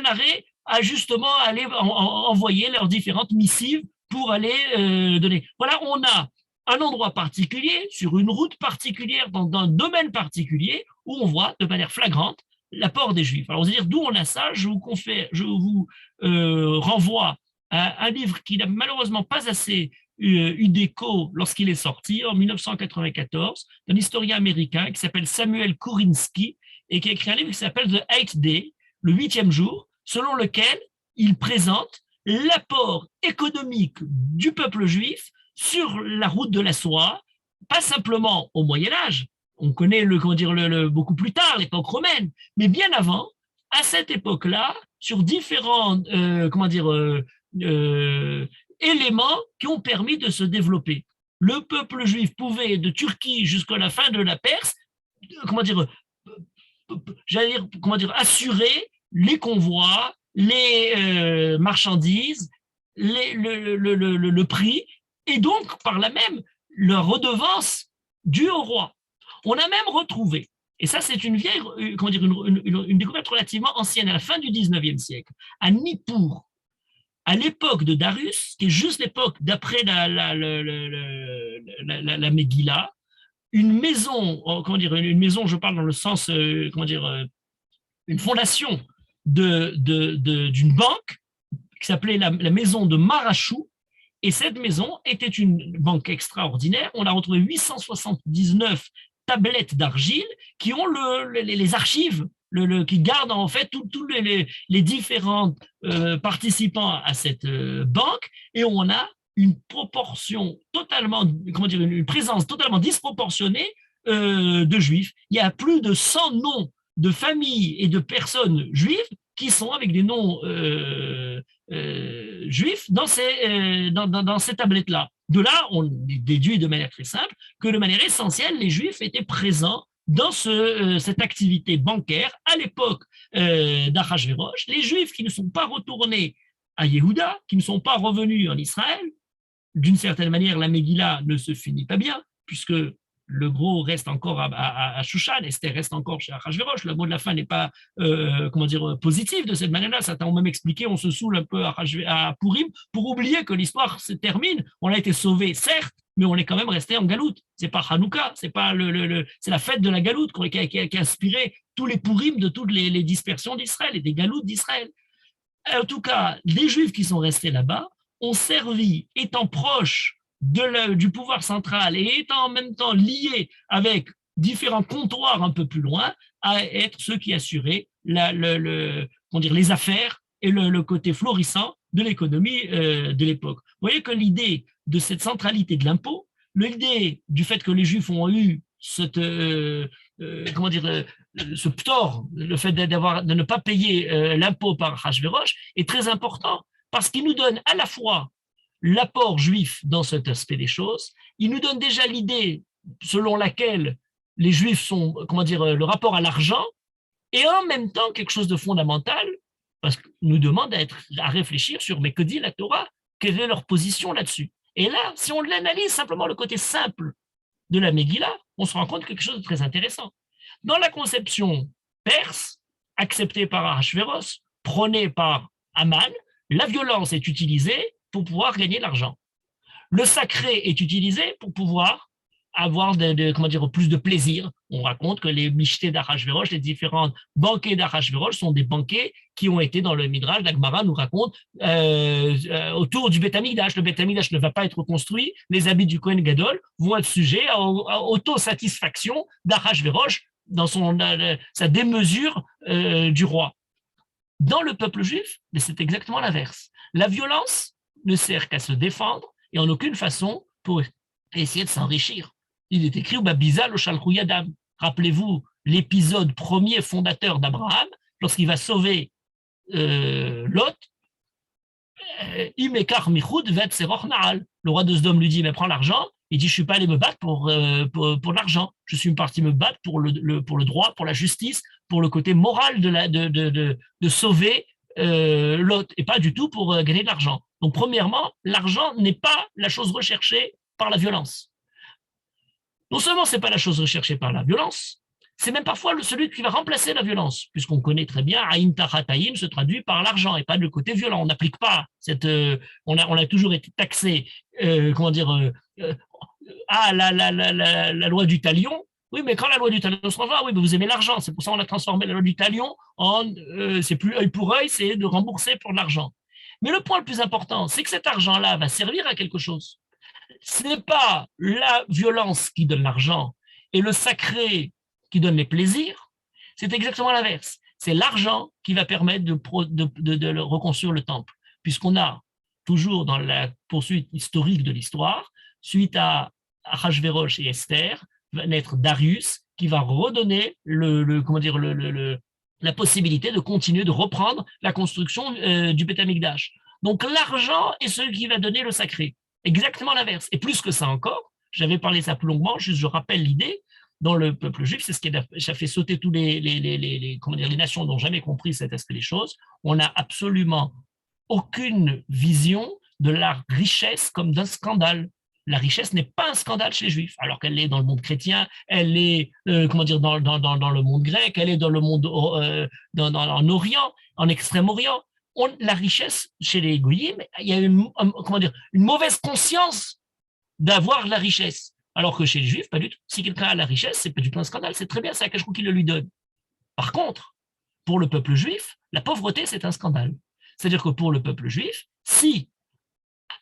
arrêt à justement aller envoyer leurs différentes missives pour aller donner. Voilà, on a un endroit particulier, sur une route particulière, dans un domaine particulier, où on voit de manière flagrante l'apport des Juifs. Alors, vous allez dire, d'où on a ça? Je vous renvoie à un livre qui n'a malheureusement pas assez eu d'écho lorsqu'il est sorti, en 1994, d'un historien américain qui s'appelle Samuel Kurinsky, et qui a écrit un livre qui s'appelle The Eighth Day, le 8e jour, selon lequel il présente l'apport économique du peuple juif sur la route de la soie, pas simplement au Moyen-Âge, on connaît beaucoup plus tard, l'époque romaine, mais bien avant, à cette époque-là, sur différents éléments qui ont permis de se développer. Le peuple juif pouvait, de Turquie jusqu'à la fin de la Perse, assurer les convois, les marchandises, le prix, et donc, par là même, la redevance due au roi. On a même retrouvé, et ça c'est une vieille, une découverte relativement ancienne, à la fin du 19e siècle, à Nippur, à l'époque de Darius, qui est juste l'époque d'après la Megillah, une maison, une maison, je parle dans le sens, une fondation d'une banque qui s'appelait la maison de Marachou. Et cette maison était une banque extraordinaire. On a retrouvé 879 tablettes d'argile qui ont les archives, qui gardent en fait tous les différents participants à cette banque. Et on a une proportion totalement, une présence totalement disproportionnée de juifs. Il y a plus de 100 noms de familles et de personnes juives qui sont avec des noms juifs dans ces tablettes-là. De là, on déduit de manière très simple que de manière essentielle, les juifs étaient présents dans cette activité bancaire à l'époque d'Achashverosh. Les juifs qui ne sont pas retournés à Yehuda, qui ne sont pas revenus en Israël, d'une certaine manière, la Megillah ne se finit pas bien, puisque le gros reste encore à Shushan, Esther reste encore chez Achashverosh. Le mot de la fin n'est pas positif de cette manière-là. Certains ont même expliqué, on se saoule un peu à Purim pour oublier que l'histoire se termine. On a été sauvés, certes, mais on est quand même resté en galoute. C'est pas Hanouka, c'est pas c'est la fête de la galoute qui a inspiré tous les Purim de toutes les dispersions d'Israël et des galoutes d'Israël. En tout cas, les Juifs qui sont restés là-bas ont servi, étant proches du pouvoir central et étant en même temps liés avec différents comptoirs un peu plus loin, à être ceux qui assuraient les affaires et le côté florissant de l'économie de l'époque. Vous voyez que l'idée de cette centralité de l'impôt, l'idée du fait que les Juifs ont eu ce ptor, le fait de ne pas payer l'impôt par Achashverosh, est très important parce qu'il nous donne à la fois l'apport juif dans cet aspect des choses, il nous donne déjà l'idée selon laquelle les Juifs sont, le rapport à l'argent, et en même temps quelque chose de fondamental, parce qu'il nous demande à réfléchir sur, mais que dit la Torah, quelle est leur position là-dessus. Et là, si on l'analyse simplement le côté simple de la Megillah, on se rend compte de quelque chose de très intéressant. Dans la conception perse, acceptée par Ahasveros, prônée par Haman, la violence est utilisée pour pouvoir gagner de l'argent. Le sacré est utilisé pour pouvoir avoir plus de plaisir. On raconte que les michtés d'Achashverosh, les différents banquets d'Achashverosh sont des banquets qui ont été dans le Midrash. La Gemara nous raconte autour du Beth Amikdash. Le Beth Amikdash ne va pas être construit. Les habits du Kohen Gadol vont être sujets à autosatisfaction d'Achashverosh dans sa démesure du roi. Dans le peuple juif, c'est exactement l'inverse. La violence ne sert qu'à se défendre et en aucune façon pour essayer de s'enrichir. Il est écrit au Babizal au Shalchou Yadam. Rappelez-vous l'épisode premier fondateur d'Abraham, lorsqu'il va sauver Lot, Imekar Michoud vet Seroch Naal. Le roi de Sodome lui dit, mais prends l'argent Il dit, je suis pas allé me battre pour l'argent. Je suis parti me battre pour le droit, pour la justice, pour le côté moral de sauver l'autre, et pas du tout pour gagner de l'argent. Donc, premièrement, l'argent n'est pas la chose recherchée par la violence. Non seulement c'est pas la chose recherchée par la violence, c'est même parfois celui qui va remplacer la violence, puisqu'on connaît très bien Aïn Tachatayim se traduit par l'argent et pas le côté violent. On n'applique pas cette. On a toujours été taxé, comment dire, la loi du talion. Oui, mais quand la loi du talion se transforme, oui, mais vous aimez l'argent. C'est pour ça qu'on a transformé la loi du talion en. C'est plus œil pour œil, c'est de rembourser pour de l'argent. Mais le point le plus important, c'est que cet argent-là va servir à quelque chose. Ce n'est pas la violence qui donne l'argent et le sacré qui donne les plaisirs, c'est exactement l'inverse. C'est l'argent qui va permettre de reconstruire le temple, puisqu'on a toujours dans la poursuite historique de l'histoire, suite à Achashverosh et Esther, va naître Darius qui va redonner la possibilité de continuer de reprendre la construction du Beth Amikdash. Donc l'argent est celui qui va donner le sacré. Exactement l'inverse. Et plus que ça encore, j'avais parlé ça plus longuement, juste je rappelle l'idée, dans le peuple juif, c'est ce qui a fait sauter tous les nations n'ont jamais compris cet aspect des choses. On n'a absolument aucune vision de la richesse comme d'un scandale. La richesse n'est pas un scandale chez les juifs, alors qu'elle est dans le monde chrétien, elle est dans le monde grec, elle est dans le monde en Orient, en Extrême-Orient. La richesse chez les goyim, il y a une mauvaise conscience d'avoir la richesse. Alors que chez les juifs, pas du tout. Si quelqu'un a la richesse, c'est pas du tout un scandale, c'est très bien, c'est Akash Hu qui le lui donne. Par contre, pour le peuple juif, la pauvreté, c'est un scandale. C'est-à-dire que pour le peuple juif, si,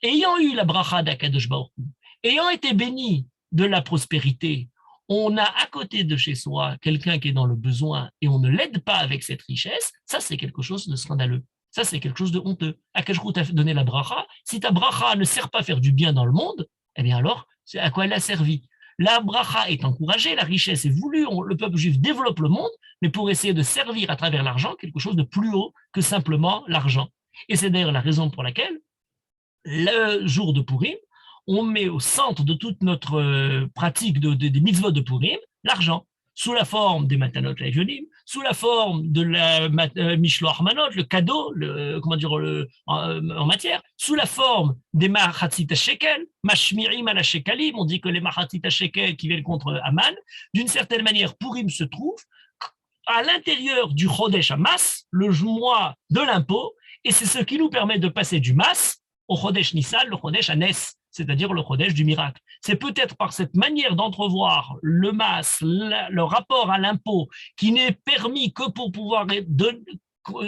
ayant eu la bracha d'Akadosh Baruch Hu, ayant été béni de la prospérité, on a à côté de chez soi quelqu'un qui est dans le besoin et on ne l'aide pas avec cette richesse, ça c'est quelque chose de scandaleux. Ça c'est quelque chose de honteux. Akash Hu t'a donné la bracha. Si ta bracha ne sert pas à faire du bien dans le monde, eh bien alors, c'est à quoi elle a servi. La bracha est encouragée, la richesse est voulue, le peuple juif développe le monde, mais pour essayer de servir à travers l'argent quelque chose de plus haut que simplement l'argent. Et c'est d'ailleurs la raison pour laquelle, le jour de Purim, on met au centre de toute notre pratique des mitzvot de Purim l'argent, sous la forme des matanot laïvionim, sous la forme de la mishloach manot, le cadeau, en matière, sous la forme des machatzit shekel, mashmirim ala shekalim, on dit que les machatzit shekel qui viennent contre Aman, d'une certaine manière, Purim se trouve à l'intérieur du Chodesh Hamas, le mois de l'impôt, et c'est ce qui nous permet de passer du Mas au Chodesh Nissan, le Chodesh Hanes, c'est-à-dire le Chodesh du miracle. C'est peut-être par cette manière d'entrevoir le Mas, le rapport à l'impôt, qui n'est permis que pour pouvoir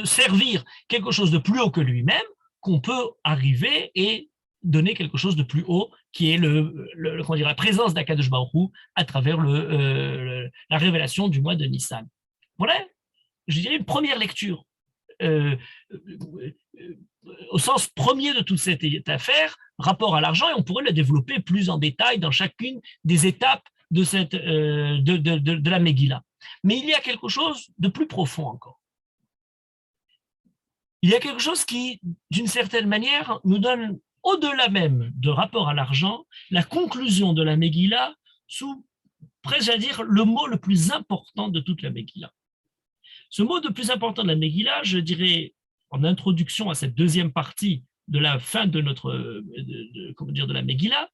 servir quelque chose de plus haut que lui-même, qu'on peut arriver et donner quelque chose de plus haut, qui est la présence d'Akadosh Baruch Hu à travers la révélation du mois de Nissan. Voilà, je dirais une première lecture. Au sens premier de toute cette affaire, rapport à l'argent, et on pourrait le développer plus en détail dans chacune des étapes de la Megillah. Mais il y a quelque chose de plus profond encore. Il y a quelque chose qui, d'une certaine manière, nous donne, au-delà même de rapport à l'argent, la conclusion de la Megillah sous, presque à dire, le mot le plus important de toute la Megillah. Ce mot le plus important de la Megillah, je dirais, en introduction à cette deuxième partie de la fin de de la Megillah,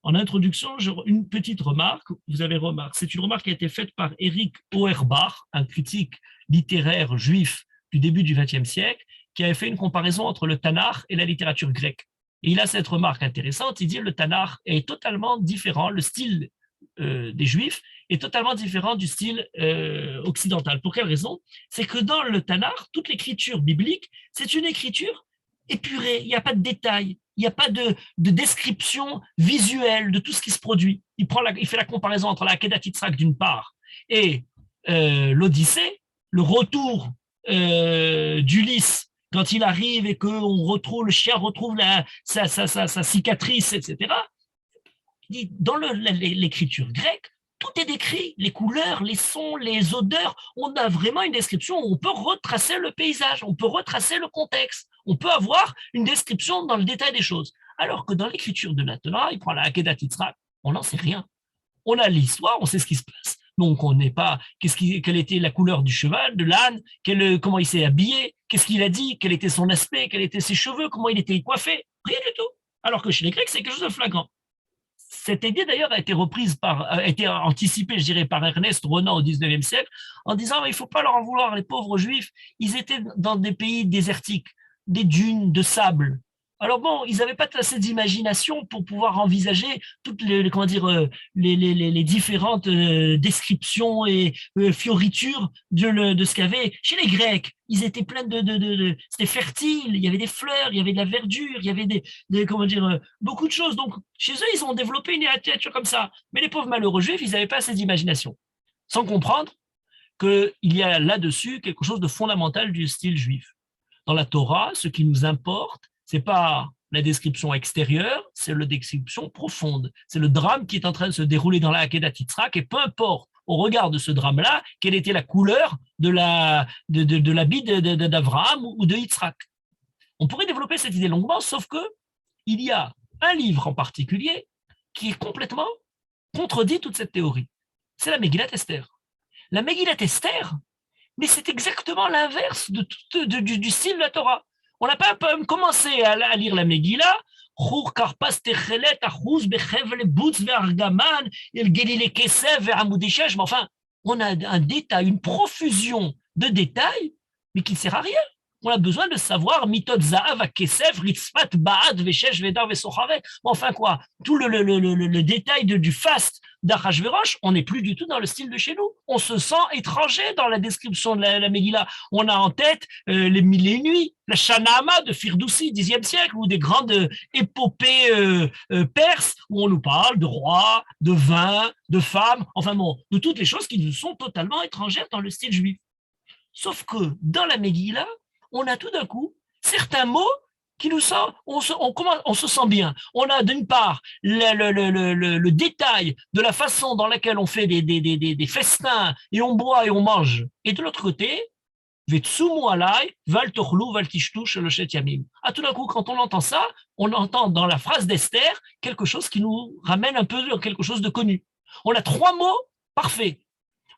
en introduction, une petite remarque, vous avez remarqué, c'est une remarque qui a été faite par Eric Auerbach, un critique littéraire juif du début du XXe siècle, qui avait fait une comparaison entre le Tanakh et la littérature grecque. Et il a cette remarque intéressante, il dit que le Tanakh est totalement différent, le style des Juifs est totalement différent du style occidental. Pour quelle raison? C'est que dans le Tanakh, toute l'écriture biblique, c'est une écriture épurée, il n'y a pas de détails, il n'y a pas de description visuelle de tout ce qui se produit. Il fait la comparaison entre la Kedat Yitzhak d'une part et l'Odyssée, le retour d'Ulysse quand il arrive et que le chien retrouve sa cicatrice, etc. Dans l'écriture grecque, tout est décrit, les couleurs, les sons, les odeurs, on a vraiment une description, on peut retracer le paysage, on peut retracer le contexte, on peut avoir une description dans le détail des choses. Alors que dans l'écriture de la Torah, il prend la Akedat Yitzhak, On n'en sait rien. On a l'histoire, on sait ce qui se passe. Donc, on n'est pas, quelle était la couleur du cheval, de l'âne, comment il s'est habillé, qu'est-ce qu'il a dit, quel était son aspect, quels étaient ses cheveux, comment il était coiffé, rien du tout. Alors que chez les Grecs, c'est quelque chose de flagrant. Cette idée, d'ailleurs, a été anticipée, je dirais, par Ernest Renan au 19e siècle, en disant, il ne faut pas leur en vouloir, les pauvres juifs, ils étaient dans des pays désertiques, des dunes de sable. Alors bon, ils n'avaient pas assez d'imagination pour pouvoir envisager toutes comment dire, les différentes descriptions et fioritures de ce qu'il y avait chez les Grecs. Ils étaient pleins c'était fertile, il y avait des fleurs, il y avait de la verdure, il y avait comment dire, beaucoup de choses. Donc, chez eux, ils ont développé une littérature comme ça. Mais les pauvres malheureux juifs, ils n'avaient pas assez d'imagination. Sans comprendre qu'il y a là-dessus quelque chose de fondamental du style juif. Dans la Torah, ce qui nous importe, c'est pas la description extérieure, c'est la description profonde. C'est le drame qui est en train de se dérouler dans la Akedat Yitzhak, et peu importe, au regard de ce drame-là, quelle était la couleur de l'habit d'Abraham ou de Yitzhak. On pourrait développer cette idée longuement, sauf que il y a un livre en particulier qui est complètement contredit toute cette théorie. C'est la Megillat Esther. La Megillat Esther, mais c'est exactement l'inverse du style de la Torah. On n'a pas commencé à lire la Megillah, mais enfin, on a un détail, une profusion de détails, mais qui ne sert à rien. On a besoin de savoir mitot za'av kesef ritzpat ba'ad veshesh vedar vesochare. Enfin quoi, tout le détail du faste d'Achashverosh, on n'est plus du tout dans le style de chez nous. On se sent étranger dans la description de la Megillah. On a en tête les mille et nuits, la Shanaama de Firdoussi, 10e siècle, ou des grandes épopées perses où on nous parle de rois, de vins, de femmes, enfin bon, de toutes les choses qui nous sont totalement étrangères dans le style juif. Sauf que dans la Megillah, on a tout d'un coup certains mots qui nous sentent, on se sent bien. On a d'une part le détail de la façon dans laquelle on fait des festins et on boit et on mange. Et de l'autre côté, ah, tout d'un coup, quand on entend ça, on entend dans la phrase d'Esther quelque chose qui nous ramène un peu à quelque chose de connu. On a 3 mots parfaits.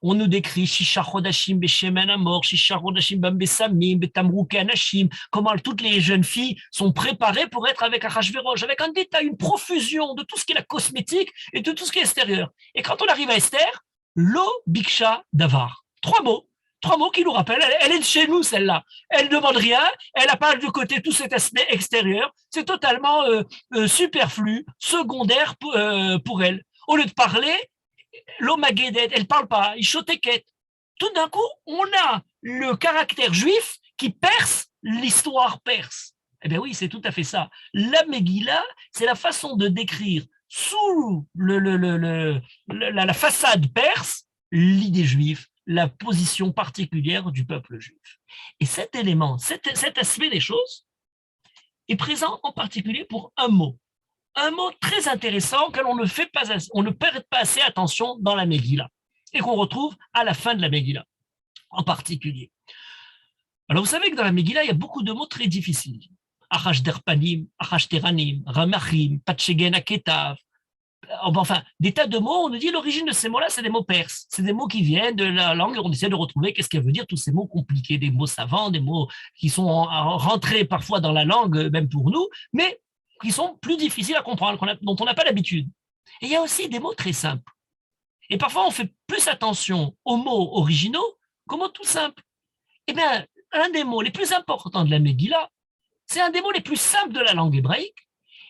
On nous décrit Shisha Chodashim Beshemen Amor, Shisha Chodashim Besamim, Betamruke Anashim, comment toutes les jeunes filles sont préparées pour être avec Achashverosh, avec un détail, une profusion de tout ce qui est la cosmétique et de tout ce qui est extérieur. Et quand on arrive à Esther, Lo Biksha Davar. 3 mots. 3 mots qui nous rappellent, elle est de chez nous celle-là. Elle ne demande rien, elle n'a pas de côté tout cet aspect extérieur, c'est totalement superflu, secondaire pour elle. Au lieu de parler, l'Omagedet, elle ne parle pas, il choteket. Tout d'un coup, on a le caractère juif qui perce l'histoire perse. Eh bien oui, c'est tout à fait ça. La Megillah, c'est la façon de décrire sous la façade perse l'idée juive, la position particulière du peuple juif. Et cet élément, cet aspect des choses est présent en particulier pour un mot très intéressant auquel on ne prête pas assez attention dans la Megillah et qu'on retrouve à la fin de la Megillah en particulier. Alors vous savez que dans la Megillah, il y a beaucoup de mots très difficiles. Achash derpanim, achash teranim, ramachim, patchegen aketav. Enfin, des tas de mots, on nous dit l'origine de ces mots-là, c'est des mots perses. C'est des mots qui viennent de la langue et on essaie de retrouver qu'est-ce qu'elle veut dire, tous ces mots compliqués, des mots savants, des mots qui sont rentrés parfois dans la langue, même pour nous, mais qui sont plus difficiles à comprendre, dont on n'a pas l'habitude. Et il y a aussi des mots très simples. Et parfois, on fait plus attention aux mots originaux qu'aux mots tout simples. Eh bien, un des mots les plus importants de la Megillah, c'est un des mots les plus simples de la langue hébraïque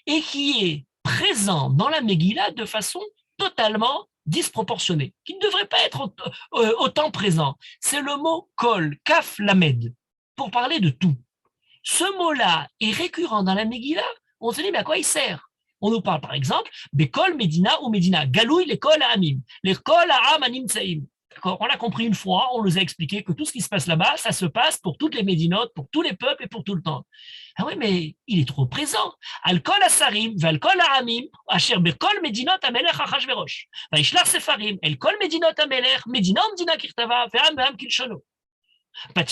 et qui est présent dans la Megillah de façon totalement disproportionnée, qui ne devrait pas être autant présent. C'est le mot kol, kaf lamed, pour parler de tout. Ce mot-là est récurrent dans la Megillah. On se dit, mais à quoi il sert? On nous parle, par exemple, Bekol Medina ou Medina, Galouy l'école à Amim, l'école à Am Anim Tsaïm. On l'a compris une fois, on nous a expliqué que tout ce qui se passe là-bas, ça se passe pour toutes les médinotes, pour tous les peuples et pour tout le temps. Ah oui, mais il est trop présent. Al-Kol Asarim, Val-Kol Amim, Asher Bekol Medinot Amelech Achashverosh. Vaishlar Sefarim, El-Kol Medinot Amelech, Medina Medina Kirtava, Ve'am Ve'am Kilshono. Enfin,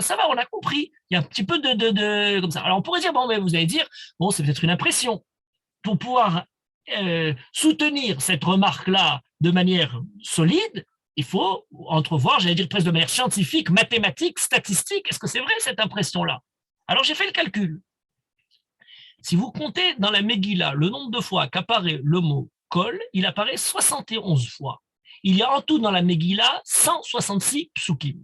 ça va, on a compris. Il y a un petit peu comme ça. Alors, on pourrait dire, bon, mais vous allez dire, bon, c'est peut-être une impression. Pour pouvoir soutenir cette remarque-là de manière solide, il faut entrevoir, j'allais dire presque de manière scientifique, mathématique, statistique. Est-ce que c'est vrai cette impression-là? Alors, j'ai fait le calcul. Si vous comptez dans la Megillah le nombre de fois qu'apparaît le mot kol, il apparaît 71 fois. Il y a en tout dans la Megillah 166 psukim.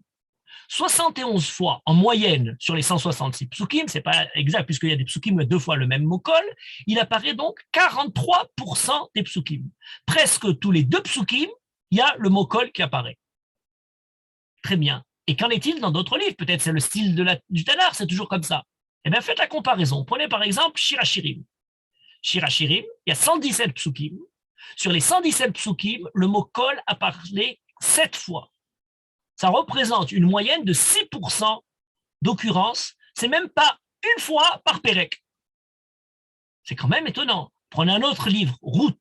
71 fois en moyenne sur les 166 psukim, c'est pas exact puisqu'il y a des psukim deux fois le même mot kol, il apparaît donc 43% des psukim. Presque tous les deux psukim, il y a le mot kol qui apparaît. Très bien. Et qu'en est-il dans d'autres livres? Peut-être c'est le style du Tanakh, c'est toujours comme ça. Eh bien, faites la comparaison. Prenez par exemple Shir HaShirim. Shir HaShirim, il y a 117 psukim. Sur les 117 psukim, le mot kol apparaît 7 fois. Ça représente une moyenne de 6% d'occurrence. C'est même pas une fois par pérec. C'est quand même étonnant. Prenez un autre livre, Route.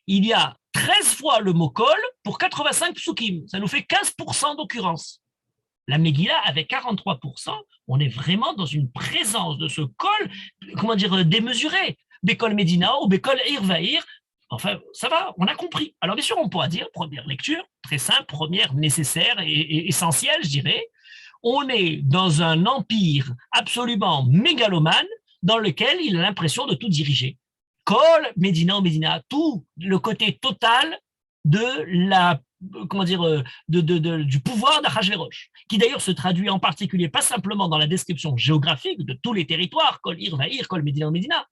Il y a 13 fois le mot kol pour 85 psukim. Ça nous fait 15% d'occurrence. La Megillah, avec 43%, on est vraiment dans une présence de ce kol, comment dire, démesuré. Békol Medina ou Békol Irvaïr. Enfin, ça va, on a compris. Alors, bien sûr, on pourra dire, première lecture, très simple, première nécessaire et essentielle, je dirais, on est dans un empire absolument mégalomane dans lequel il a l'impression de tout diriger. Kol, Medina ou Medina, tout le côté total de la, comment dire, du pouvoir d'Achashverosh, qui d'ailleurs se traduit en particulier, pas simplement dans la description géographique de tous les territoires, Kol Irvaïr, Kol Medina ou Medina,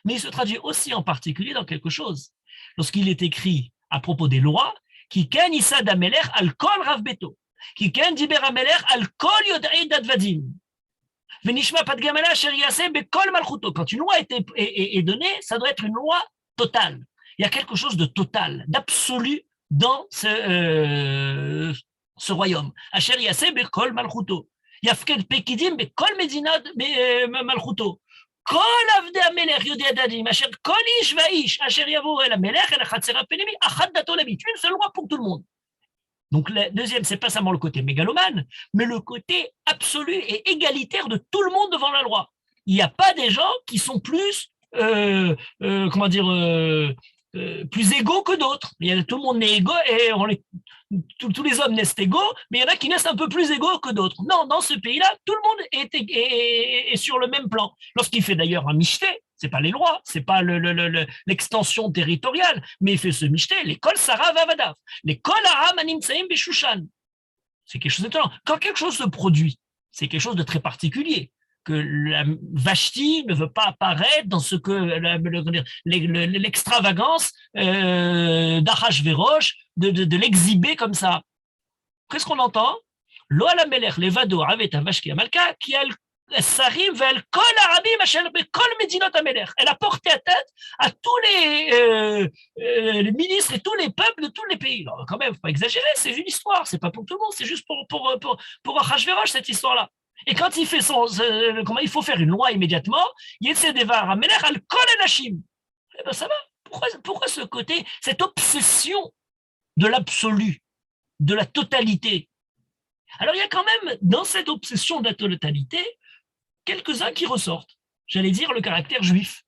mais il se traduit aussi en particulier dans quelque chose. Lorsqu'il est écrit à propos des lois, qui ken issa d'ameler al kol rav beto, qui ken diber ameler al kol yodei dadvadim, venishma pat gamala asher yaseh bekol malchuto. Quand une loi est donnée, ça doit être une loi totale. Il y a quelque chose de total, d'absolu dans ce royaume. Asher yaseh bekol malchuto. Yafked pekidim bekol medina malchuto. Une seule loi pour tout le monde. Donc, la deuxième, c'est pas seulement le côté mégalomane, mais le côté absolu et égalitaire de tout le monde devant la loi. Il n'y a pas des gens qui sont plus, comment dire, plus égaux que d'autres. Tout le monde naît égaux et tous les hommes naissent égaux, mais il y en a qui naissent un peu plus égaux que d'autres. Non, dans ce pays-là, tout le monde est sur le même plan. Lorsqu'il fait d'ailleurs un michté, c'est pas les lois, c'est pas l'extension territoriale, mais il fait ce michté, l'école Sarah Vavadav, l'école Aram Animtsaim Beshushan. C'est quelque chose d'étonnant. Quand quelque chose se produit, c'est quelque chose de très particulier. Que la Vashti ne veut pas apparaître dans ce que l'extravagance d'Achashverosh, de l'exhiber comme ça. Qu'est-ce qu'on entend? Lo ala melech levado avet avashki amalka qui a sarim vel kol arabim ashel bekol medinot amelech. Elle a porté à tête à tous les ministres et tous les peuples de tous les pays. Alors, quand même, faut pas exagérer, c'est une histoire, c'est pas pour tout le monde, c'est juste pour Achashverosh cette histoire-là. Et quand il fait comment il faut faire une loi immédiatement, il essaie de voir Amelech al kol enashim. Eh ben ça va. Pourquoi ce côté, cette obsession de l'absolu, de la totalité? Alors il y a quand même dans cette obsession de la totalité quelques-uns qui ressortent. J'allais dire le caractère juif.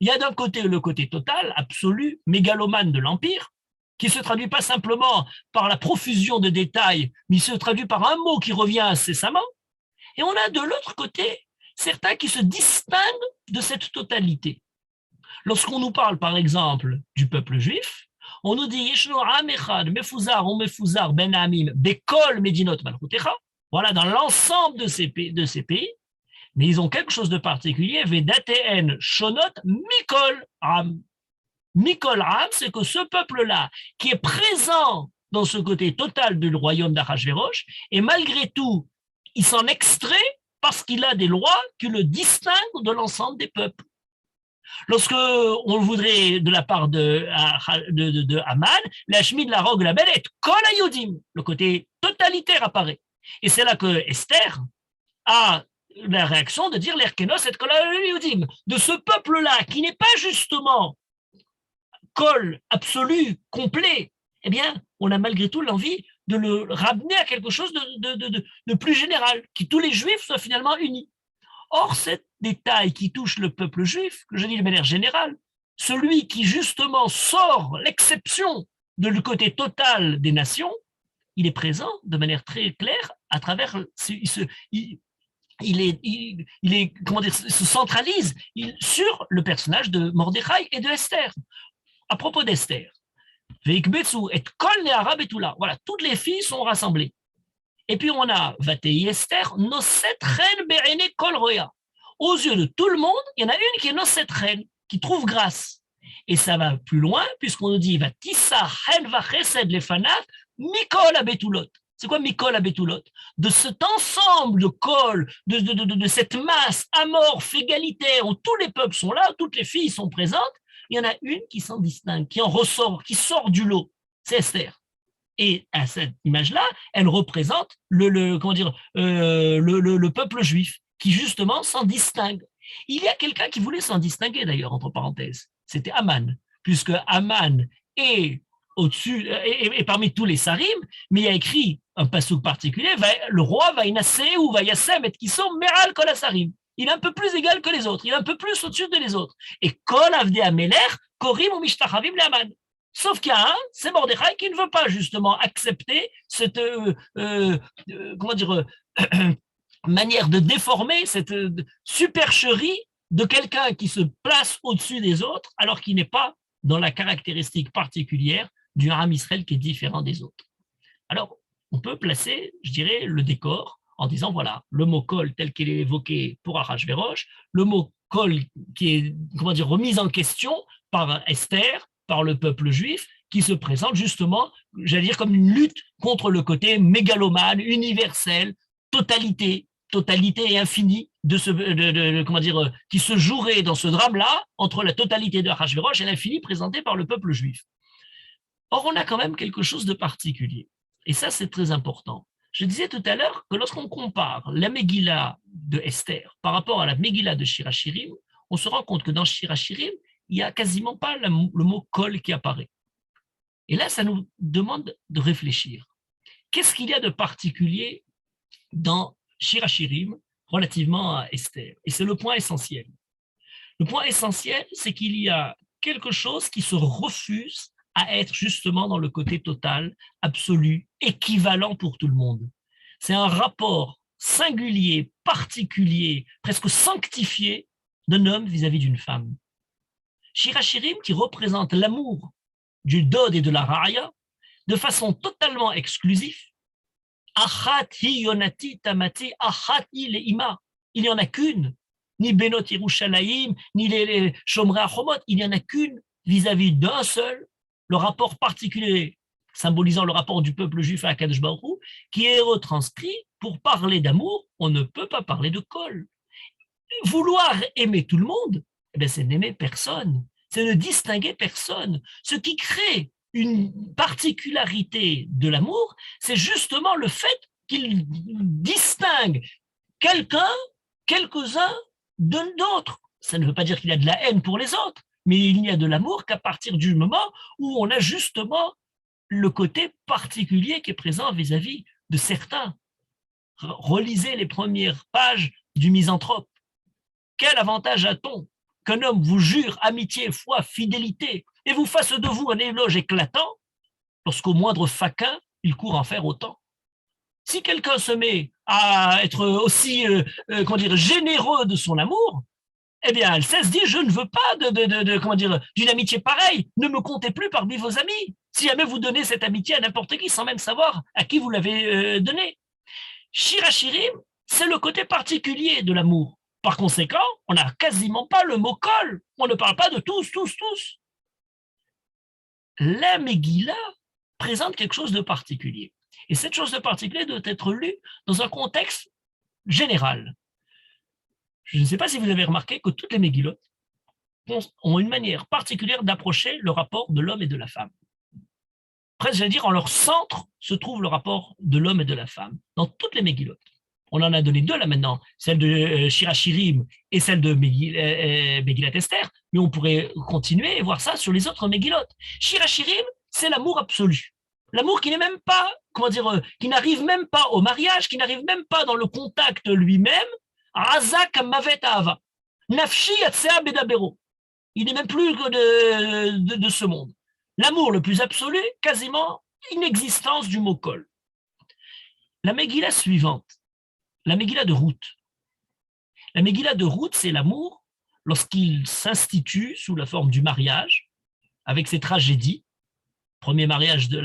Il y a d'un côté le côté total, absolu, mégalomane de l'empire, qui se traduit pas simplement par la profusion de détails, mais il se traduit par un mot qui revient incessamment. Et on a de l'autre côté certains qui se distinguent de cette totalité. Lorsqu'on nous parle, par exemple, du peuple juif, on nous dit Yeshno Am Echad, Mefuzar ou Mefuzar Ben Amim, Bekol Medinot Malchutecha, voilà, dans l'ensemble de ces pays, mais ils ont quelque chose de particulier, Vedateen Shonot Mikol Am. Mikol Am, c'est que ce peuple-là, qui est présent dans ce côté total du royaume d'Achashverosh, et malgré tout, il s'en extrait parce qu'il a des lois qui le distinguent de l'ensemble des peuples. Lorsque on voudrait, de la part de Haman, la Shmid, la rogue, la belette, Kol Hayodim, le côté totalitaire apparaît. Et c'est là que Esther a la réaction de dire l'Erkenos et Kol Hayodim, de ce peuple-là qui n'est pas justement Kol absolu, complet, eh bien, on a malgré tout l'envie de le ramener à quelque chose de plus général, qui tous les juifs soient finalement unis. Or, cet détail qui touche le peuple juif, que je dis de manière générale, celui qui justement sort l'exception de le côté total des nations, il est présent de manière très claire à travers, comment dire, se centralise sur le personnage de Mordechai et de Esther. À propos d'Esther, voilà, toutes les filles sont rassemblées. Et puis on a Vatei Esther, Noset Ren Berene Kol Roya. Aux yeux de tout le monde, il y en a une qui est Noset Ren, qui trouve grâce. Et ça va plus loin, puisqu'on nous dit Vatissa Ren Vachesed Lefanat Mikol Abetulot. C'est quoi Mikol Abetulot? De cet ensemble de kol, de cette masse amorphe, égalitaire, où tous les peuples sont là, toutes les filles sont présentes, il y en a une qui s'en distingue, qui en ressort, qui sort du lot. C'est Esther. Et à cette image-là, elle représente le peuple juif, qui justement s'en distingue. Il y a quelqu'un qui voulait s'en distinguer d'ailleurs, entre parenthèses. C'était Aman, puisque Aman est au-dessus, et parmi tous les sarim, mais il y a écrit un passouk particulier, le roi va inasser ou va yassem et qui sont meral kol sarim. Il est un peu plus égal que les autres, il est un peu plus au-dessus de les autres. Et kol avdei ameler korim ou mishtachavim le'aman. Sauf qu'il y a un, c'est Mordechai qui ne veut pas justement accepter cette manière de déformer, cette supercherie de quelqu'un qui se place au-dessus des autres, alors qu'il n'est pas dans la caractéristique particulière du Ham Israël qui est différent des autres. Alors, on peut placer, je dirais, le décor en disant, voilà, le mot kol tel qu'il est évoqué pour Achashverosh, le mot kol qui est, remis en question par Esther, par le peuple juif, qui se présente justement, j'allais dire, comme une lutte contre le côté mégalomane, universel, totalité et infinie qui se jouerait dans ce drame-là entre la totalité de Achashverosh et l'infini présenté par le peuple juif. Or, on a quand même quelque chose de particulier. Et ça, c'est très important. Je disais tout à l'heure que lorsqu'on compare la Megillah de Esther par rapport à la Megillah de Shir HaShirim, on se rend compte que dans Shir HaShirim, il n'y a quasiment pas le mot kol qui apparaît. Et là, ça nous demande de réfléchir. Qu'est-ce qu'il y a de particulier dans Shir HaShirim relativement à Esther? Et c'est le point essentiel. Le point essentiel, c'est qu'il y a quelque chose qui se refuse à être justement dans le côté total, absolu, équivalent pour tout le monde. C'est un rapport singulier, particulier, presque sanctifié d'un homme vis-à-vis d'une femme. Shir HaShirim qui représente l'amour du Dod et de la Raya de façon totalement exclusive. Achat hi yonati tamati, achat hi le'ima. Il n'y en a qu'une. Ni Benot Yerushalayim, ni les Shomrei Achomot. Il n'y en a qu'une vis-à-vis d'un seul. Le rapport particulier, symbolisant le rapport du peuple juif à Akadosh Baruch Hu, qui est retranscrit. Pour parler d'amour, on ne peut pas parler de kol. Vouloir aimer tout le monde, c'est n'aimer personne, c'est ne distinguer personne. Ce qui crée une particularité de l'amour, c'est justement le fait qu'il distingue quelques-uns d'autres. Ça ne veut pas dire qu'il y a de la haine pour les autres, mais il n'y a de l'amour qu'à partir du moment où on a justement le côté particulier qui est présent vis-à-vis de certains. Relisez les premières pages du Misanthrope. Quel avantage a-t-on qu'un homme vous jure amitié, foi, fidélité, et vous fasse de vous un éloge éclatant, lorsqu'au moindre faquin, il court en faire autant? Si quelqu'un se met à être aussi généreux de son amour, eh bien, elle se dit, je ne veux pas d'une amitié pareille, ne me comptez plus parmi vos amis. Si jamais vous donnez cette amitié à n'importe qui, sans même savoir à qui vous l'avez donnée. Shir HaShirim, c'est le côté particulier de l'amour. Par conséquent, on n'a quasiment pas le mot kol. On ne parle pas de tous. La Megillah présente quelque chose de particulier. Et cette chose de particulier doit être lue dans un contexte général. Je ne sais pas si vous avez remarqué que toutes les Megillot ont une manière particulière d'approcher le rapport de l'homme et de la femme. Presque, j'allais dire, en leur centre se trouve le rapport de l'homme et de la femme, dans toutes les Megillot. On en a donné deux là maintenant, celle de Shir HaShirim et celle de Megillat Esther, mais on pourrait continuer et voir ça sur les autres Megillot. Shir HaShirim, c'est l'amour absolu. L'amour qui n'est même pas, comment dire, qui n'arrive même pas au mariage, qui n'arrive même pas dans le contact lui-même. Razak mavet ahava. Nafshi yatsea bedabero. Il n'est même plus que de ce monde. L'amour le plus absolu, quasiment inexistence du mot kol. La Megillah suivante, la Megillah de Ruth. La Megillah de Ruth, c'est l'amour lorsqu'il s'institue sous la forme du mariage, avec ses tragédies. Premier mariage de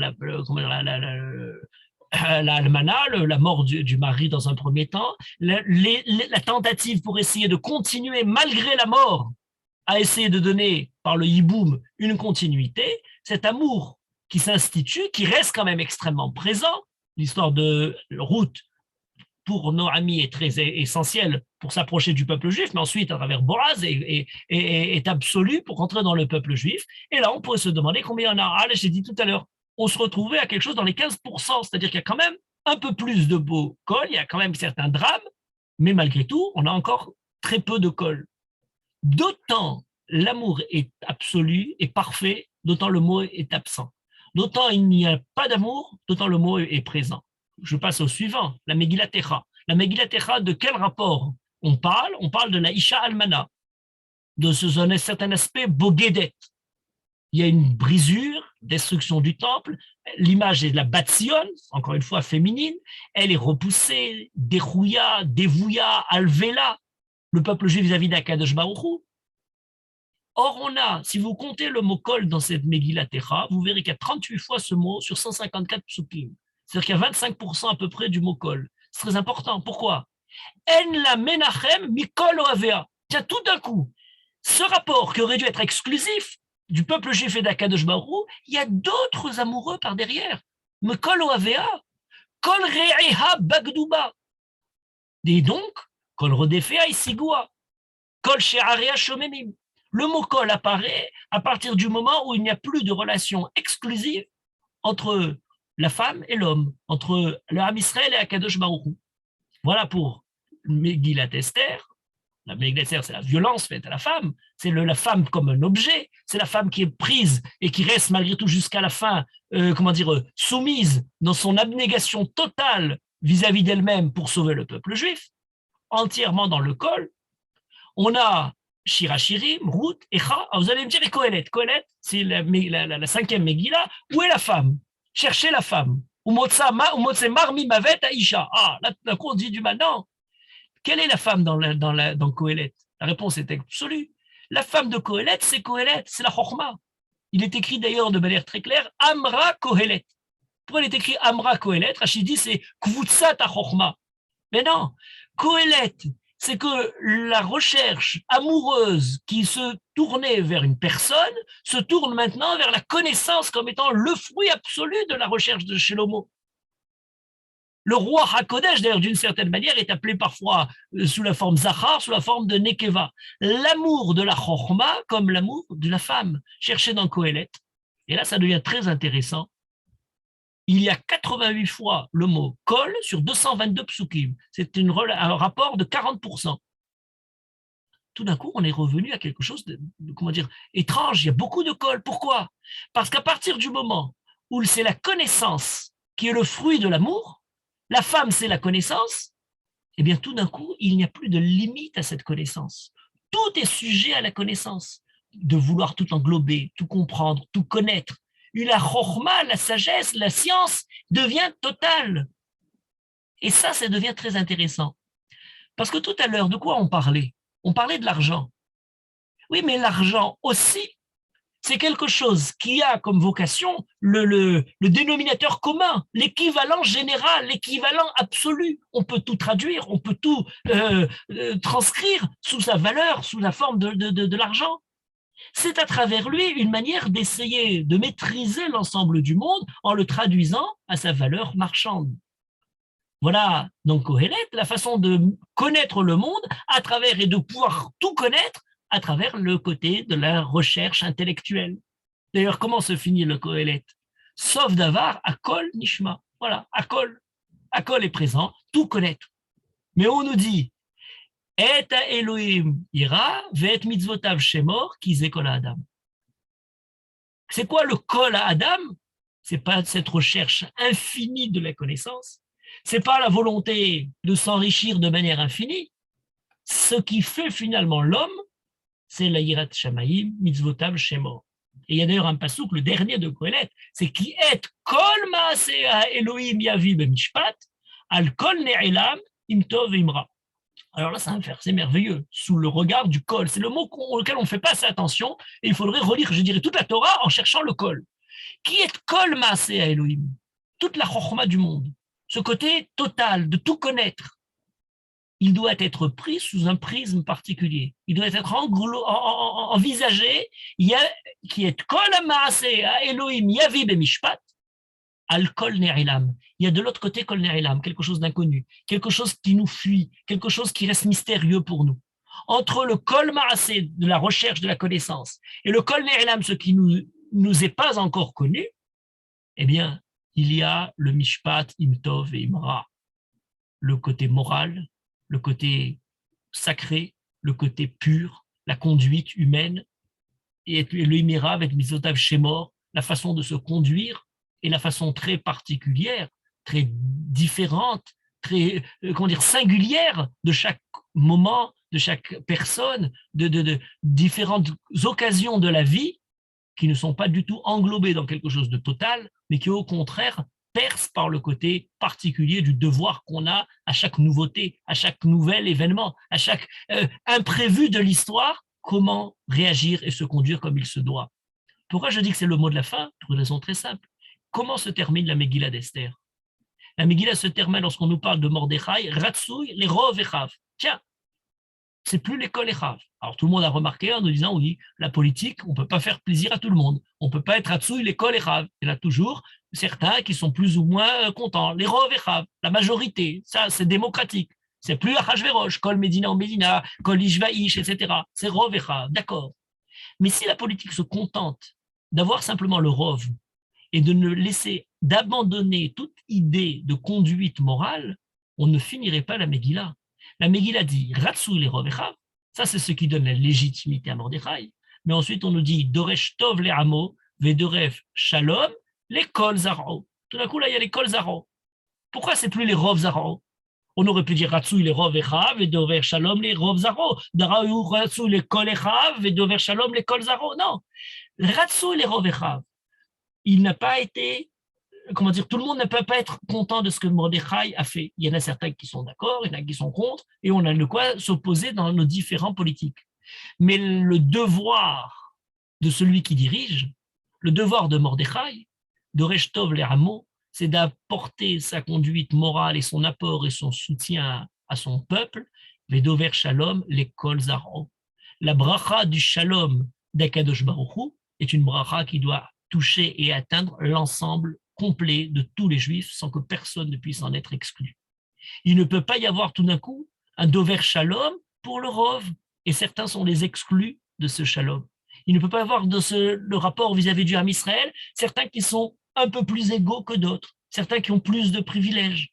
l'almana, la mort du mari dans un premier temps, la tentative pour essayer de continuer malgré la mort à essayer de donner par le hiboum une continuité, cet amour qui s'institue, qui reste quand même extrêmement présent. L'histoire de Ruth pour Noémie est très essentielle pour s'approcher du peuple juif, mais ensuite à travers Boaz est absolue pour rentrer dans le peuple juif. Et là, on pourrait se demander combien il y en a. Ah, j'ai dit tout à l'heure, on se retrouvait à quelque chose dans les 15%, c'est-à-dire qu'il y a quand même un peu plus de beaux cols, il y a quand même certains drames, mais malgré tout, on a encore très peu de cols. D'autant l'amour est absolu et parfait, d'autant le mot est absent. D'autant il n'y a pas d'amour, d'autant le mot est présent. Je passe au suivant, la Megillah Techa. La Megillah Techa, de quel rapport on parle? On parle de la Isha Almana, de un certain aspect Bogedet. Il y a une brisure, destruction du temple, l'image est de la Batsion, encore une fois féminine, elle est repoussée, dérouilla, dévouilla, alvéla, le peuple juif vis-à-vis d'Akadosh Baruch Hu. Or, on a, si vous comptez le mot kol dans cette Megillah Techa, vous verrez qu'il y a 38 fois ce mot sur 154 psukim. C'est-à-dire qu'il y a 25% à peu près du mot kol. C'est très important. Pourquoi? En la menachem mikol oavea. Tiens, tout d'un coup, ce rapport qui aurait dû être exclusif du peuple juif et d'Akadosh Baruch Hu, il y a d'autres amoureux par derrière. Mikol oavea, kol re'eha bagduba. Et donc, kol rodefea isigua, kol she'area shomemim. Le mot kol apparaît à partir du moment où il n'y a plus de relation exclusive entre la femme et l'homme, entre le Ham Israël et Akadosh Baruch Hu. Voilà pour Megillat Esther. La Megillat Esther, c'est la violence faite à la femme, c'est la femme comme un objet, c'est la femme qui est prise et qui reste malgré tout jusqu'à la fin, soumise dans son abnégation totale vis-à-vis d'elle-même pour sauver le peuple juif, entièrement dans le kol. On a Shirachirim, Ruth, Echa. Vous allez me dire, et Kohelet. Kohelet, c'est la 5e Megillah. Où est la femme? Cherchez la femme. Marmi Mavet Aisha. Ah, la cour dit du maintenant. Quelle est la femme dans Kohelet? La réponse est absolue. La femme de Kohelet, c'est la Chochma. Il est écrit d'ailleurs de manière très claire, Amra Kohelet. Pourquoi il est écrit Amra Kohelet? Rachid dit c'est Kvutsat Chochma. Mais non, Kohelet, c'est que la recherche amoureuse qui se tournait vers une personne se tourne maintenant vers la connaissance comme étant le fruit absolu de la recherche de Shlomo. Le roi Hakodesh, d'ailleurs, d'une certaine manière, est appelé parfois sous la forme Zachar, sous la forme de Nekeva. L'amour de la Chochma comme l'amour de la femme, cherché dans Kohelet. Et là, ça devient très intéressant. Il y a 88 fois le mot kol sur 222 psukim. C'est un rapport de 40%. Tout d'un coup, on est revenu à quelque chose de étrange. Il y a beaucoup de kol. Pourquoi? Parce qu'à partir du moment où c'est la connaissance qui est le fruit de l'amour, la femme, c'est la connaissance, eh bien, tout d'un coup, il n'y a plus de limite à cette connaissance. Tout est sujet à la connaissance, de vouloir tout englober, tout comprendre, tout connaître. Et la chokhma, la sagesse, la science devient totale. Et ça devient très intéressant. Parce que tout à l'heure, de quoi on parlait? On parlait de l'argent. Oui, mais l'argent aussi, c'est quelque chose qui a comme vocation le dénominateur commun, l'équivalent général, l'équivalent absolu. On peut tout traduire, on peut tout transcrire sous sa valeur, sous la forme de l'argent. C'est à travers lui une manière d'essayer de maîtriser l'ensemble du monde en le traduisant à sa valeur marchande. Voilà, donc Kohelet, la façon de connaître le monde à travers et de pouvoir tout connaître à travers le côté de la recherche intellectuelle. D'ailleurs, comment se finit le Kohelet? Sauf d'avar, Akol Nishma. Voilà, Akol. Akol est présent, tout connaître. Mais on nous dit, Et Elohim ira, ve'et mitzvotav shemor, ki ze kol adam. C'est quoi le kol à Adam? C'est pas cette recherche infinie de la connaissance, c'est pas la volonté de s'enrichir de manière infinie. Ce qui fait finalement l'homme, c'est la yirat shamayim, mitzvotav shemor. Et il y a d'ailleurs un passouk, le dernier de Kohelet, c'est qui est kol maaseh Elohim yavi b'mishpat, al kol ne'elam im tov imra. Alors là, c'est un verset merveilleux, sous le regard du kol. C'est le mot auquel on ne fait pas assez attention, et il faudrait relire, je dirais, toute la Torah en cherchant le kol. Qui est kol maaseh Elohim? Toute la chokhma du monde. Ce côté total de tout connaître, il doit être pris sous un prisme particulier. Il doit être envisagé, qui est kol maaseh Elohim yavi b'mishpat, al kol ne'ilam. Il y a de l'autre côté kol ne'ilam, quelque chose d'inconnu, quelque chose qui nous fuit, quelque chose qui reste mystérieux pour nous. Entre le kol maaseh de la recherche de la connaissance et le kol ne'ilam, ce qui nous est pas encore connu, eh bien, il y a le mishpat imtov et imra, le côté moral, le côté sacré, le côté pur, la conduite humaine, et le imira avec misotav shemor, la façon de se conduire et la façon très particulière, très différente, très comment dire, singulière de chaque moment, de chaque personne, de différentes occasions de la vie qui ne sont pas du tout englobées dans quelque chose de total, mais qui au contraire percent par le côté particulier du devoir qu'on a à chaque nouveauté, à chaque nouvel événement, à chaque imprévu de l'histoire, comment réagir et se conduire comme il se doit. Pourquoi je dis que c'est le mot de la fin? Pour une raison très simple. Comment se termine la Megillah d'Esther? La Megillah se termine lorsqu'on nous parle de Mordechai, Ratsouy, les Rov Echav. Tiens, c'est plus l'école Echav. Alors tout le monde a remarqué en nous disant oui, la politique, on ne peut pas faire plaisir à tout le monde. On ne peut pas être Ratsouy, l'école Echav. Il y en a toujours certains qui sont plus ou moins contents. Les Rov Echav, la majorité, ça c'est démocratique. C'est plus Achashverosh, Kol Medina en Medina, Kol Ishvaïch, etc. C'est Rov Echav, d'accord. Mais si la politique se contente d'avoir simplement le Rov et de ne laisser, d'abandonner toute idée de conduite morale, on ne finirait pas la Megillah. La Megillah dit Ratsou les Rovechav, ça c'est ce qui donne la légitimité à Mordechai. Mais ensuite on nous dit Doresh Tov les Hamo, Vedoref Shalom, les Kol Zaro. Tout d'un coup là il y a les Kol Zaro. Pourquoi c'est plus les Rov Zaro? On aurait pu dire Ratsou les Rov Echav, Vedover Shalom les Rov Zaro. Daraou Ratsou les Kol Echav, Vedover Shalom les Kol Zaro. Non, Ratsou les Rov Echav. Il n'a pas été, comment dire, tout le monde ne peut pas être content de ce que Mordechai a fait. Il y en a certains qui sont d'accord, il y en a qui sont contre, et on a de quoi s'opposer dans nos différents politiques. Mais le devoir de celui qui dirige, le devoir de Mordechai, de Rechtov les Hameaux, c'est d'apporter sa conduite morale et son apport et son soutien à son peuple, les Dover Shalom, les Kol Zaro. La bracha du Shalom d'Akadosh Baruch Hu est une bracha qui doit toucher et atteindre l'ensemble complet de tous les juifs sans que personne ne puisse en être exclu. Il ne peut pas y avoir tout d'un coup un Dover Shalom pour le Rov, et certains sont les exclus de ce Shalom. Il ne peut pas y avoir le rapport vis-à-vis du Ham Israël, certains qui sont un peu plus égaux que d'autres, certains qui ont plus de privilèges.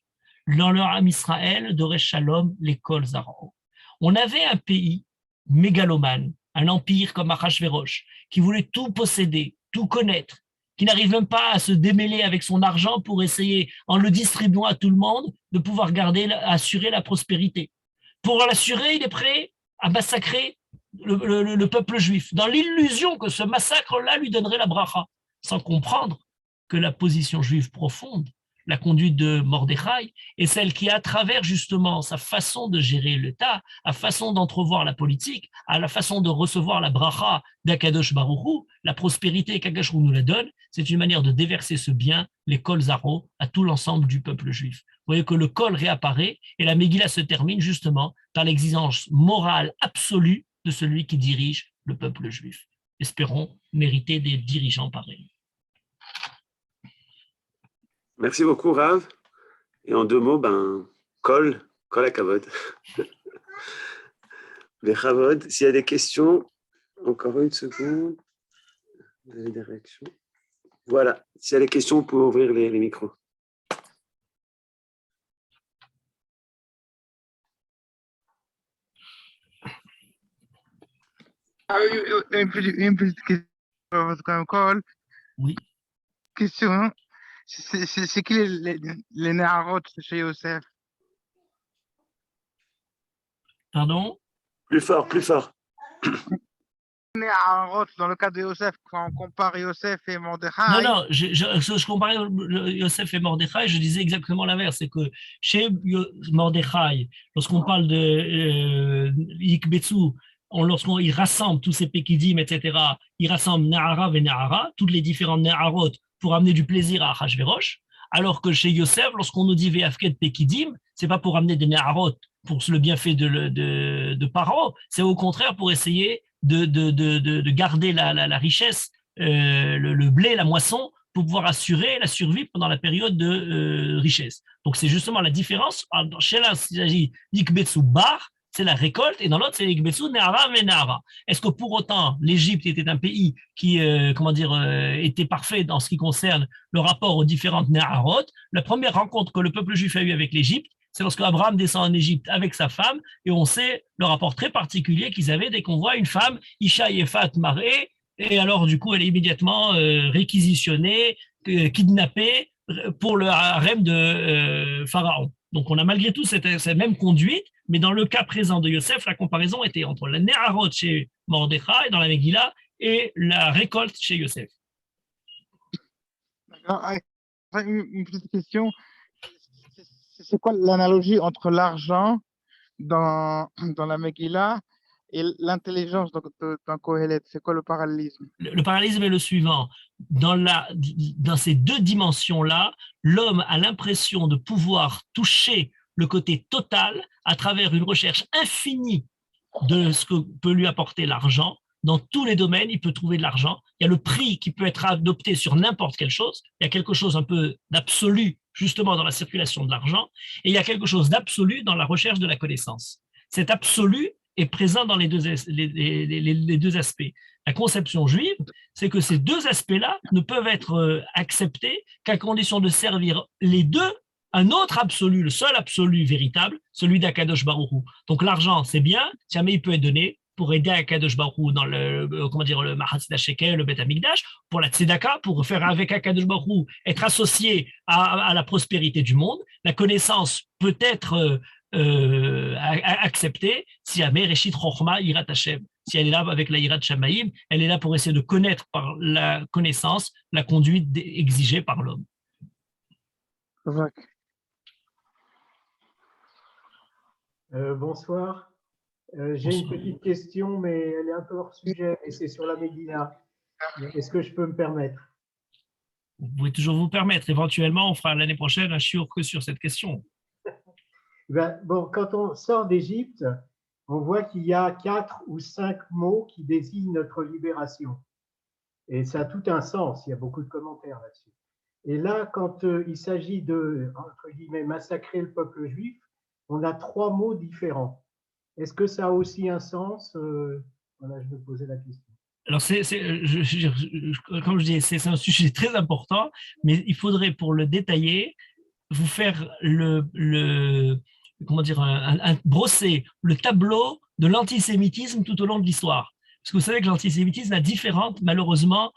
Dans leur Ham Israël, Dover Shalom, l'école Zaro. On avait un pays mégalomane, un empire comme Achashverosh, qui voulait tout posséder, tout connaître, qui n'arrive même pas à se démêler avec son argent pour essayer, en le distribuant à tout le monde, de pouvoir assurer la prospérité. Pour l'assurer, il est prêt à massacrer le peuple juif, dans l'illusion que ce massacre-là lui donnerait la bracha, sans comprendre que la position juive profonde, la conduite de Mordechai, est celle qui, à travers justement sa façon de gérer l'État, la façon d'entrevoir la politique, à la façon de recevoir la bracha d'Akadosh Baruch Hu, la prospérité qu'Akadosh nous la donne, c'est une manière de déverser ce bien, les kol zaro, à tout l'ensemble du peuple juif. Vous voyez que le kol réapparaît et la Megillah se termine justement par l'exigence morale absolue de celui qui dirige le peuple juif. Espérons mériter des dirigeants pareils. Merci beaucoup, Rav. Et en deux mots, kol à kavod. Les kavod. S'il y a des questions, encore une seconde. Vous avez des réactions? Voilà. S'il y a des questions, vous pouvez ouvrir les micros. Une petite question, Kol. Oui, Question, hein. C'est qui les Néharot chez Yosef? pardon? Plus fort, plus fort. Néharot, dans le cas de Yosef, quand on compare Yosef et Non, Mordechai, non, je comparais Yosef et Mordechai, je disais exactement l'inverse. C'est que chez Mordechai, lorsqu'on parle de Yikbetsu, lorsqu'on il rassemble tous ces Pekidim, etc., il rassemble Nahara et Nahara, toutes les différentes Naharot, pour amener du plaisir à Achashverosh, alors que chez Yosef, lorsqu'on nous dit Ve'afket Pekidim, c'est pas pour amener des Naharot pour le bienfait de Paro, c'est au contraire pour essayer de garder la richesse, le blé, la moisson, pour pouvoir assurer la survie pendant la période de richesse. Donc c'est justement la différence. Chez l'un, il s'agit d'Ikbetsu Bar, c'est la récolte, et dans l'autre, c'est Ikbetsu Nehara Menara. Est-ce que pour autant, l'Égypte était un pays qui, était parfait dans ce qui concerne le rapport aux différentes Neharot? La première rencontre que le peuple juif a eue avec l'Égypte, c'est lorsque Abraham descend en Égypte avec sa femme, et on sait le rapport très particulier qu'ils avaient dès qu'on voit une femme, Isha Yefat Maré, et alors du coup elle est immédiatement réquisitionnée, kidnappée pour le harem de Pharaon. Donc on a malgré tout cette même conduite, mais dans le cas présent de Yosef, la comparaison était entre la Néharot chez Mordechai dans la Megillah et la récolte chez Yosef. une petite question. C'est quoi l'analogie entre l'argent dans la Megillah et l'intelligence dans Kohelet? C'est quoi le parallélisme? Le parallélisme est le suivant. Dans ces deux dimensions-là, l'homme a l'impression de pouvoir toucher le côté total à travers une recherche infinie de ce que peut lui apporter l'argent. Dans tous les domaines, il peut trouver de l'argent. Il y a le prix qui peut être adopté sur n'importe quelle chose. Il y a quelque chose un peu d'absolu, justement, dans la circulation de l'argent. Et il y a quelque chose d'absolu dans la recherche de la connaissance. Cet absolu est présent dans les deux aspects. La conception juive, c'est que ces deux aspects-là ne peuvent être acceptés qu'à condition de servir les deux, un autre absolu, le seul absolu véritable, celui d'Akadosh Baruch Hu. Donc l'argent, c'est bien, si jamais il peut être donné pour aider Akadosh Baruch Hu dans le Mahatzida Shekel, le Bet Amikdash, pour la Tzedaka, pour faire avec Akadosh Baruch Hu, être associé à la prospérité du monde. La connaissance peut être acceptée si jamais Reshit Chochma Yirat Hashem. Si elle est là avec la Yirat Shamaïm, elle est là pour essayer de connaître par la connaissance la conduite exigée par l'homme. Bonsoir. J'ai une petite question, mais elle est un peu hors sujet, et c'est sur la Megillah. Est-ce que je peux me permettre? Vous pouvez toujours vous permettre. Éventuellement, on fera l'année prochaine un shiur que sur cette question. Bon, quand on sort d'Égypte, on voit qu'il y a 4 ou 5 mots qui désignent notre libération. Et ça a tout un sens, il y a beaucoup de commentaires là-dessus. Et là, quand il s'agit de, entre guillemets, massacrer le peuple juif, on a 3 mots différents. Est-ce que ça a aussi un sens? Voilà, je me posais la question. Alors, comme je dis, c'est un sujet très important, mais il faudrait, pour le détailler, vous faire brosser le tableau de l'antisémitisme tout au long de l'histoire. Parce que vous savez que l'antisémitisme a différentes, malheureusement,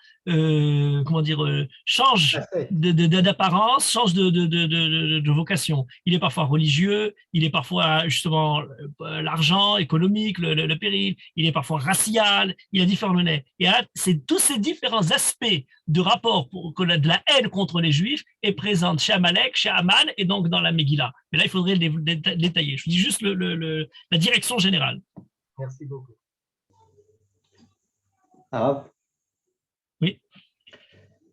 change d'apparence, change de vocation. Il est parfois religieux, il est parfois justement l'argent, économique, le péril, il est parfois racial, il a différents monnaies. Et c'est tous ces différents aspects de rapport de la haine contre les Juifs est présente chez Amalek, chez Aman et donc dans la Megillah. Mais là, il faudrait le détailler. Je vous dis juste la direction générale. Merci beaucoup. Arabe? Oui.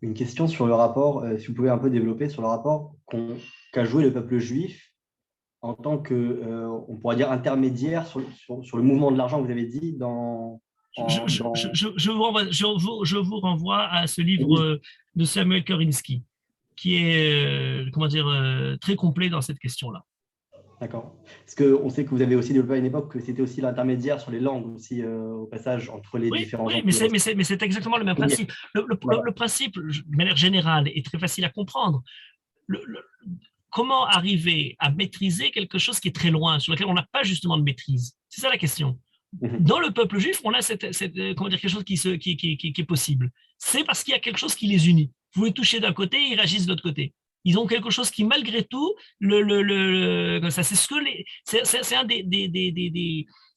Une question sur le rapport, si vous pouvez un peu développer sur le rapport qu'a joué le peuple juif en tant que, on pourrait dire, intermédiaire sur le mouvement de l'argent que vous avez dit Je vous renvoie à ce livre de Samuel Korinsky, qui est très complet dans cette question-là. D'accord. Parce qu'on sait que vous avez aussi développé à une époque que c'était aussi l'intermédiaire sur les langues, aussi au passage entre les différents gens. Oui, mais c'est exactement le même principe. Le principe, de manière générale, est très facile à comprendre. Comment arriver à maîtriser quelque chose qui est très loin, sur lequel on n'a pas justement de maîtrise? C'est ça la question. dans le peuple juif, on a comment dire, quelque chose qui est possible. C'est parce qu'il y a quelque chose qui les unit. Vous les touchez d'un côté, ils réagissent de l'autre côté. Ils ont quelque chose qui, malgré tout, comme ça, c'est un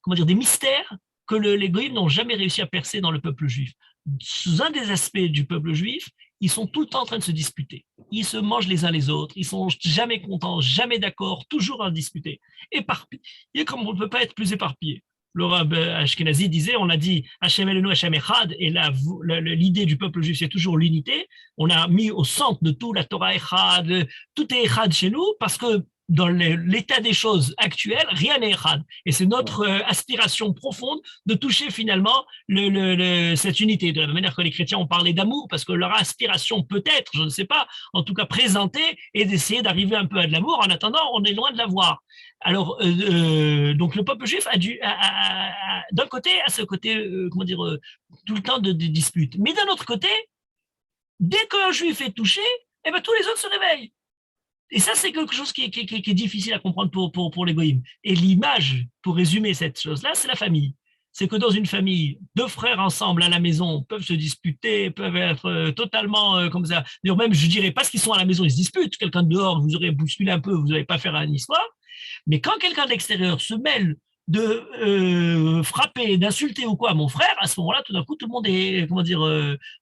comment dire, des mystères que les goïms n'ont jamais réussi à percer dans le peuple juif. Sous un des aspects du peuple juif, ils sont tout le temps en train de se disputer. Ils se mangent les uns les autres, ils sont jamais contents, jamais d'accord, toujours à disputer. Éparpillés comme on ne peut pas être plus éparpillé. Le Rav Ashkenazi disait, on a dit Hashem Elenu Hashem Echad, et l'idée du peuple juif, c'est toujours l'unité. On a mis au centre de tout la Torah Echad, tout est Echad chez nous, parce que dans l'état des choses actuelles, rien n'est Echad. Et c'est notre aspiration profonde de toucher finalement cette unité. De la même manière que les chrétiens ont parlé d'amour, parce que leur aspiration peut-être, je ne sais pas, en tout cas présentée, est d'essayer d'arriver un peu à de l'amour. En attendant, on est loin de l'avoir. Alors, donc le peuple juif d'un côté, à ce côté, comment dire, tout le temps de disputes. Mais d'un autre côté, dès qu'un juif est touché, eh ben, tous les autres se réveillent. Et ça, c'est quelque chose qui est difficile à comprendre pour les goïms. Et l'image, pour résumer cette chose-là, c'est la famille. C'est que dans une famille, deux frères ensemble à la maison peuvent se disputer, peuvent être totalement comme ça. D'ailleurs, même, je dirais, parce qu'ils sont à la maison, ils se disputent. Quelqu'un de dehors, vous aurez bousculé un peu, vous n'allez pas faire une histoire. Mais quand quelqu'un de l'extérieur se mêle de frapper, d'insulter ou quoi à mon frère, à ce moment-là, tout d'un coup, tout le monde est, comment dire,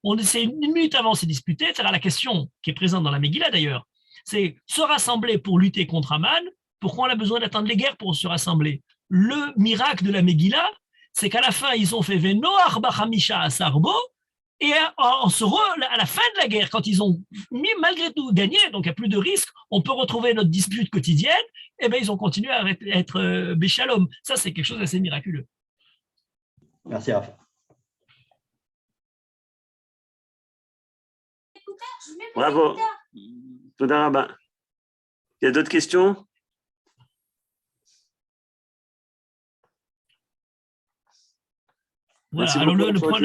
on essaie une minute avant de se disputer. C'est-à-dire la question qui est présente dans la Megillah d'ailleurs, c'est se rassembler pour lutter contre Aman. Pourquoi on a besoin d'attendre les guerres pour se rassembler? Le miracle de la Megillah, c'est qu'à la fin, ils ont fait Veno Arba Hamisha Asarbo, et à la fin de la guerre, quand ils ont malgré tout gagné, donc il n'y a plus de risque, on peut retrouver notre dispute quotidienne, et bien ils ont continué à être Béchalom. Ça, c'est quelque chose d'assez miraculeux. Merci, Raph. Bravo. Toda Rabba. Il y a d'autres questions? Voilà. Merci Alors beaucoup. le problème